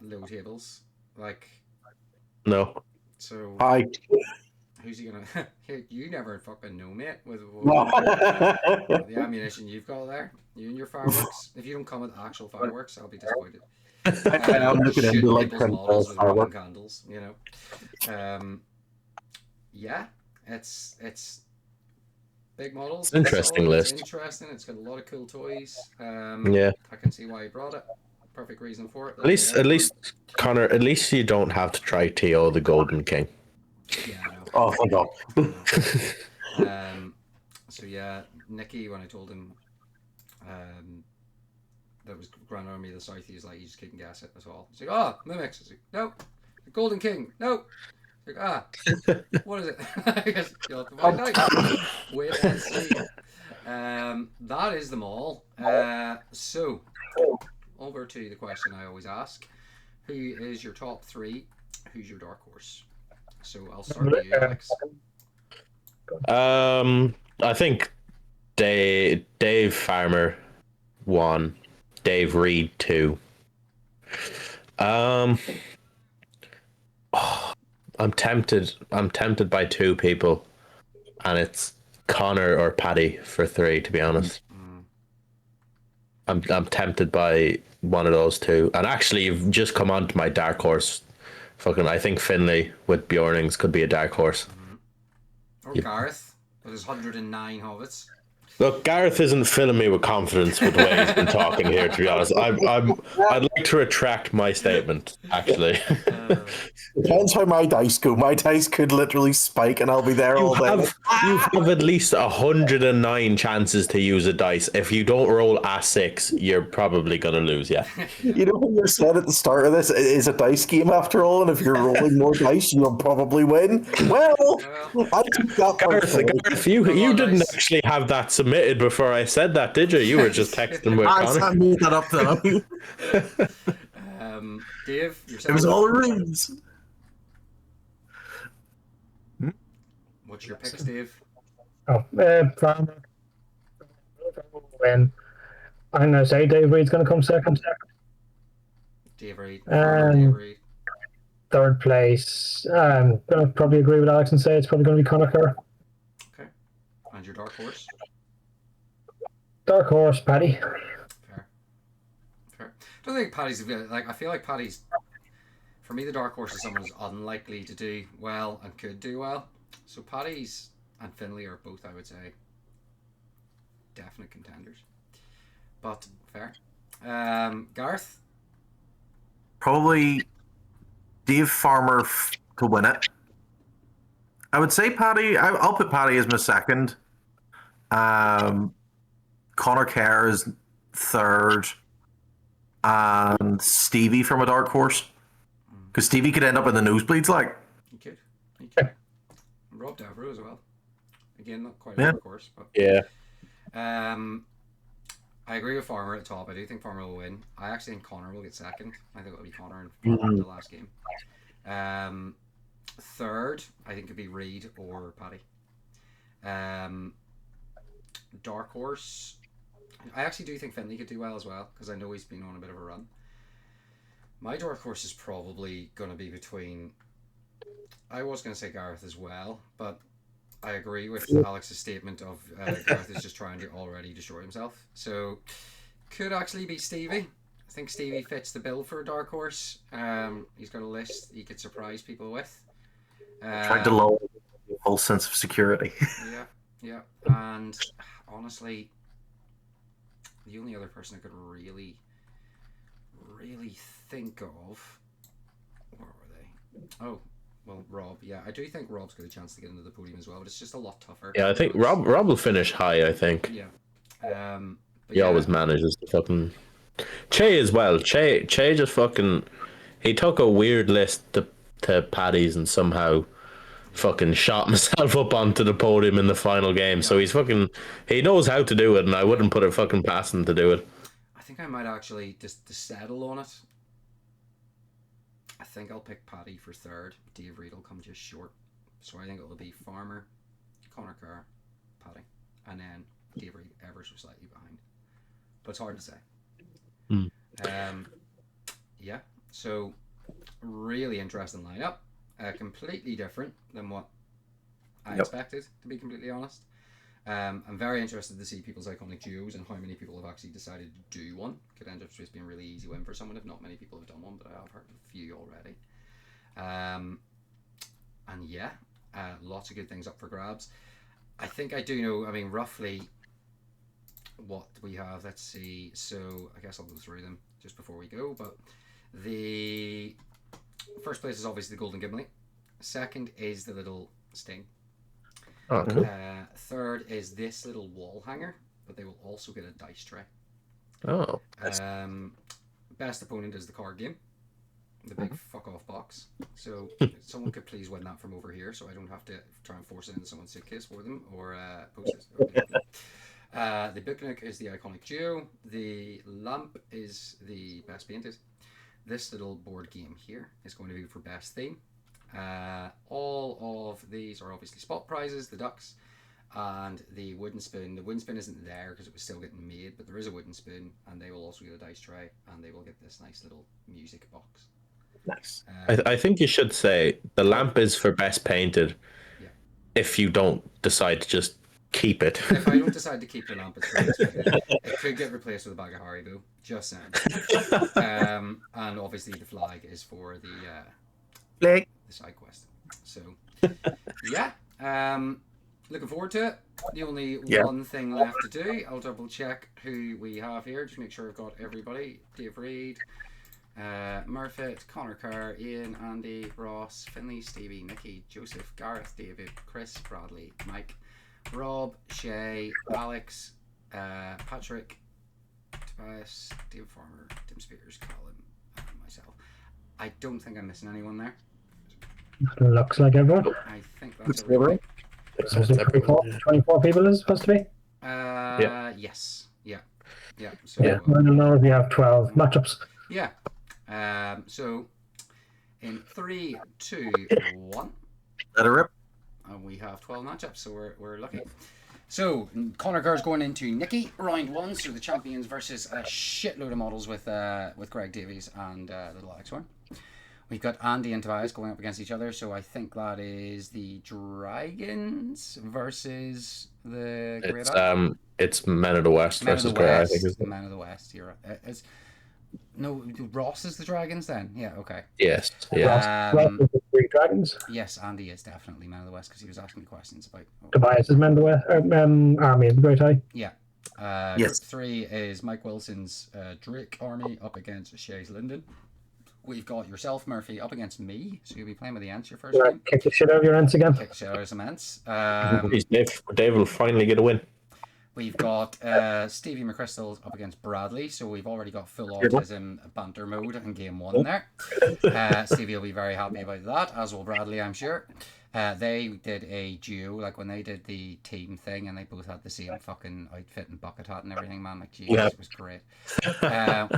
low tables. Like, No. so who's he gonna? You never fucking know, mate. With the ammunition you've got there, you and your fireworks. If you don't come with actual fireworks, I'll be disappointed. I'm looking into like models with fireworks. candles, you know. Yeah, it's big models. Interesting list. It's interesting. It's got a lot of cool toys. Yeah. I can see why he brought it. Perfect reason for it. At least, Connor, at least you don't have to try T.O. the Golden King. Yeah, I know. Oh, thank God. So yeah, Nicky, when I told him that was Grand Army of the South, he was like, he just couldn't guess it as well. He's like, mimics. I was like, no, the Golden King. No. He's like, what is it? I guess you'll have to find out. Wait and see. That is them all. So over to the question I always ask: who is your top 3? Who's your dark horse? So I'll start with you, Alex. I think Dave Farmer 1, Dave Reed 2. I'm tempted by 2 people, and it's Connor or Paddy for 3. To be honest, I'm tempted by one of those 2. And actually, you've just come on to my dark horse. I think Finlay with Bjornings could be a dark horse. Or Gareth with his 109 hobbits. Look, Gareth isn't filling me with confidence with the way he's been talking here, to be honest. I'd like to retract my statement, actually. Depends how my dice go. My dice could literally spike and I'll be there all day. You have at least 109 chances to use a dice. If you don't roll A6, you're probably going to lose, yeah. You know what you said at the start of this? It is a dice game after all, and if you're rolling more dice, you'll probably win. Well, I took that Gareth, you didn't actually have that submitted before I said that, did you? You were just texting with Connor. I made that up though. Dave, yourself. It was all rooms. What's your picks, Dave? Farmer, win. I'm going to say Dave Reed's going to come second. Dave Reed. Farmer Dave Reed. Third place. I'm going to probably agree with Alex and say it's probably going to be Conor Kerr. Okay. And your dark horse? Dark horse, Paddy. Fair. I don't think Paddy's like. I feel like Paddy's. For me, the dark horse is someone who's unlikely to do well and could do well. So Paddy's and Finlay are both, I would say, definite contenders. But fair. Gareth? Probably Dave Farmer to win it. I would say Paddy. I'll put Paddy as my second. Conor Kerr is third. And Stevie from a dark horse. Because Stevie could end up in the nosebleeds, like. He could. And Rob Devereux as well. Again, not quite a dark horse, but yeah. I agree with Farmer at the top. I do think Farmer will win. I actually think Conor will get second. I think it'll be Conor in the last game. Third, I think it'd be Reed or Paddy. Dark horse. I actually do think Finlay could do well as well because I know he's been on a bit of a run. My dark horse is probably going to be between. I was going to say Gareth as well, but I agree with Alex's statement of Gareth is just trying to already destroy himself. So could actually be Stevie. I think Stevie fits the bill for a dark horse. He's got a list he could surprise people with. Tried to lull a false sense of security. Yeah. And honestly, the only other person I could really think of, where were they? Oh, well, Rob. Yeah, I do think Rob's got a chance to get into the podium as well, but it's just a lot tougher. Yeah, I think Rob will finish high, I think. Yeah. He always manages to fucking... Che as well. Che just fucking... He took a weird list to Paddy's and somehow fucking shot himself up onto the podium in the final game. So he's fucking... He knows how to do it, and I wouldn't put it fucking past him to do it. I think I might actually just to settle on it. I think I'll pick Paddy for third. Dave Reed will come just short. So I think it'll be Farmer, Conor Kerr, Paddy, and then Dave Reed ever so slightly behind. But it's hard to say. Yeah. So really interesting lineup. Completely different than what I expected, to be completely honest. I'm very interested to see people's iconic duos and how many people have actually decided to do one. Could end up just being a really easy win for someone if not many people have done one, but I have heard of a few already. And yeah, lots of good things up for grabs. I think I do know, I mean, roughly what we have. Let's see. So I guess I'll go through them just before we go. But the first place is obviously the Golden Gimlet. Second is the little Sting. Oh, cool. Third is this little wall hanger, but they will also get a dice tray. Oh. Best opponent is the card game, the big fuck off box. So someone could please win that from over here, so I don't have to try and force it into someone's suitcase for them or post it. The Book Nook is the iconic duo. The lamp is the best painted. This little board game here is going to be for best theme. All of these are obviously spot prizes, the ducks, and the wooden spoon. The wooden spoon isn't there because it was still getting made, but there is a wooden spoon, and they will also get a dice tray, and they will get this nice little music box. Nice. I think you should say the lamp is for best painted. Yeah. If you don't decide to just keep it. If I don't decide to keep the lamp, it's for best painted. It could get replaced with a bag of Haribo. Just saying. And obviously the flag is for the side quest. So yeah, looking forward to it. The only one thing left to do, I'll double check who we have here, just make sure I've got everybody. Dave Reed, Murfitt, Conor Kerr, Ian, Andy, Ross, Finlay, Stevie, Nicky, Joseph, Gareth, David, Chris, Bradley, Mike, Rob, Shay, Alex, Patrick, Tobias, David Farmer, Tim Spears, Colin, and myself. I don't think I'm missing anyone there. Looks like everyone. I think that's everyone. 24 people is supposed to be? Yes. Yeah. So, I don't know if you have 12 matchups. Yeah. So, in 3, 2, 1. Let her rip. And we have 12 matchups, so we're lucky. So, Conor Kerr's going into Nikki, round 1. So, the champions versus a shitload of models with Greg Davies and little Alex Horn. We've got Andy and Tobias going up against each other. So, I think that is the Dragons versus the Great It's Men of the West versus Great, I think. Is it? Men of the West. You're right. No, Ross is the Dragons then? Yeah, okay. Yes. Ross is the Three Dragons. Yes, Andy is definitely Man of the West because he was asking me questions about... Tobias is Man of the West, Army of the Great Eye. Yeah. Yes. Group 3 is Mike Wilson's Drake Army up against Shays Linden. We've got yourself, Murphy, up against me. So you'll be playing with the Ents your first game. Kick the shit out of your Ents again. Kick the shit out of some Ents. Dave will finally get a win. We've got Stevie McChrystal up against Bradley, so we've already got full autism banter mode in game 1 there. Stevie will be very happy about that, as will Bradley, I'm sure. They did a duo, like when they did the team thing, and they both had the same fucking outfit and bucket hat and everything, man. Like, Jesus, it was great.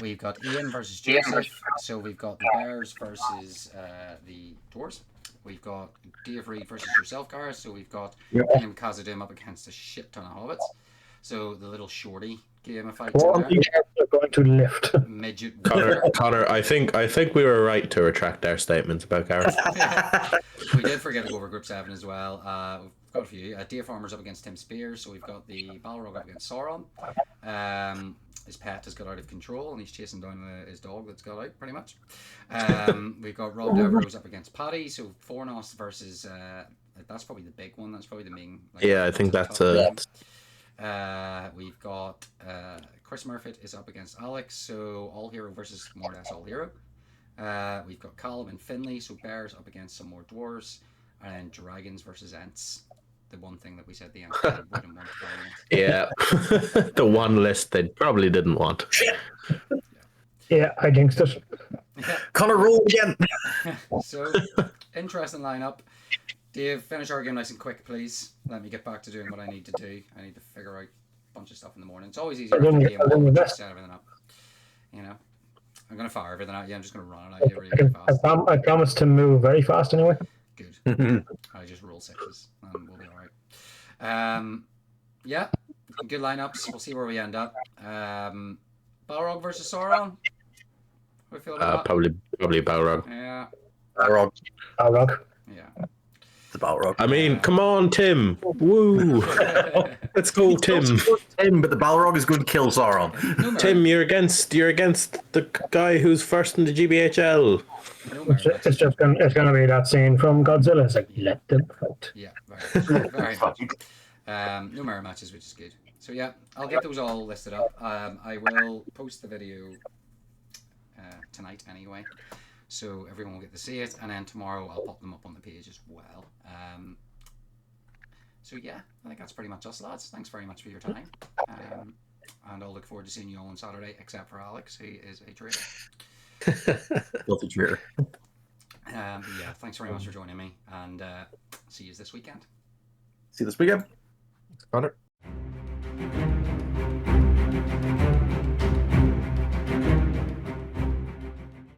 We've got Ian versus Joseph, so we've got the Bears versus the Dwarves. We've got Dave Reed versus yourself, Gareth, so we've got Liam Kazadim up against a shit ton of hobbits. So the little shorty game of fights What are going to lift? Midget. Connor, I think we were right to retract our statements about Gareth. We did forget to go over Group 7 as well. We've got a few. Dave Farmer's up against Tim Spears, so we've got the Balrog up against Sauron. His pet has got out of control and he's chasing down his dog that's got out, pretty much. We've got Rob Devereux up against Paddy, so Fornos versus... that's probably the big one. That's probably the main... Yeah, I think that's we've got Chris Murphy is up against Alex, so All Hero versus more or less All Hero. We've got Callum and Finley, so Bears up against some more Dwarves, and then Dragons versus Ents. The one thing that we said the Ents wouldn't want to play against. Yeah, the one list they probably didn't want. Yeah, I jinxed it. Connor, roll again. So, interesting lineup. Dave, finish our game nice and quick, please. Let me get back to doing what I need to do. I need to figure out a bunch of stuff in the morning. It's always easier after game 1 to set everything up. You know, I'm going to fire everything out. Yeah, I'm just going to run it out here really fast. I promise to move very fast anyway. Good. I just roll 6s and we'll be alright. Yeah, good lineups. We'll see where we end up. Balrog versus Sauron. What do we feel about that? Probably Balrog. Yeah. Balrog. Balrog. Yeah. The Balrog. I mean, come on, Tim. Woo. Let's go, Tim. Tim, but the Balrog is going to kill Sauron. No Tim, you're against the guy who's first in the GBHL. No It's just gonna be that scene from Godzilla. It's like, let them fight. Yeah, very much. No mirror matches, which is good. So yeah, I'll get those all listed up. I will post the video tonight anyway, so everyone will get to see it, and then tomorrow I'll pop them up on the page as well. So yeah, I think that's pretty much us, lads. Thanks very much for your time, and I'll look forward to seeing you all on Saturday, except for Alex, who is a traitor. Guilty traitor. Yeah, thanks very much for joining me, and see you this weekend. See you this weekend. Connor.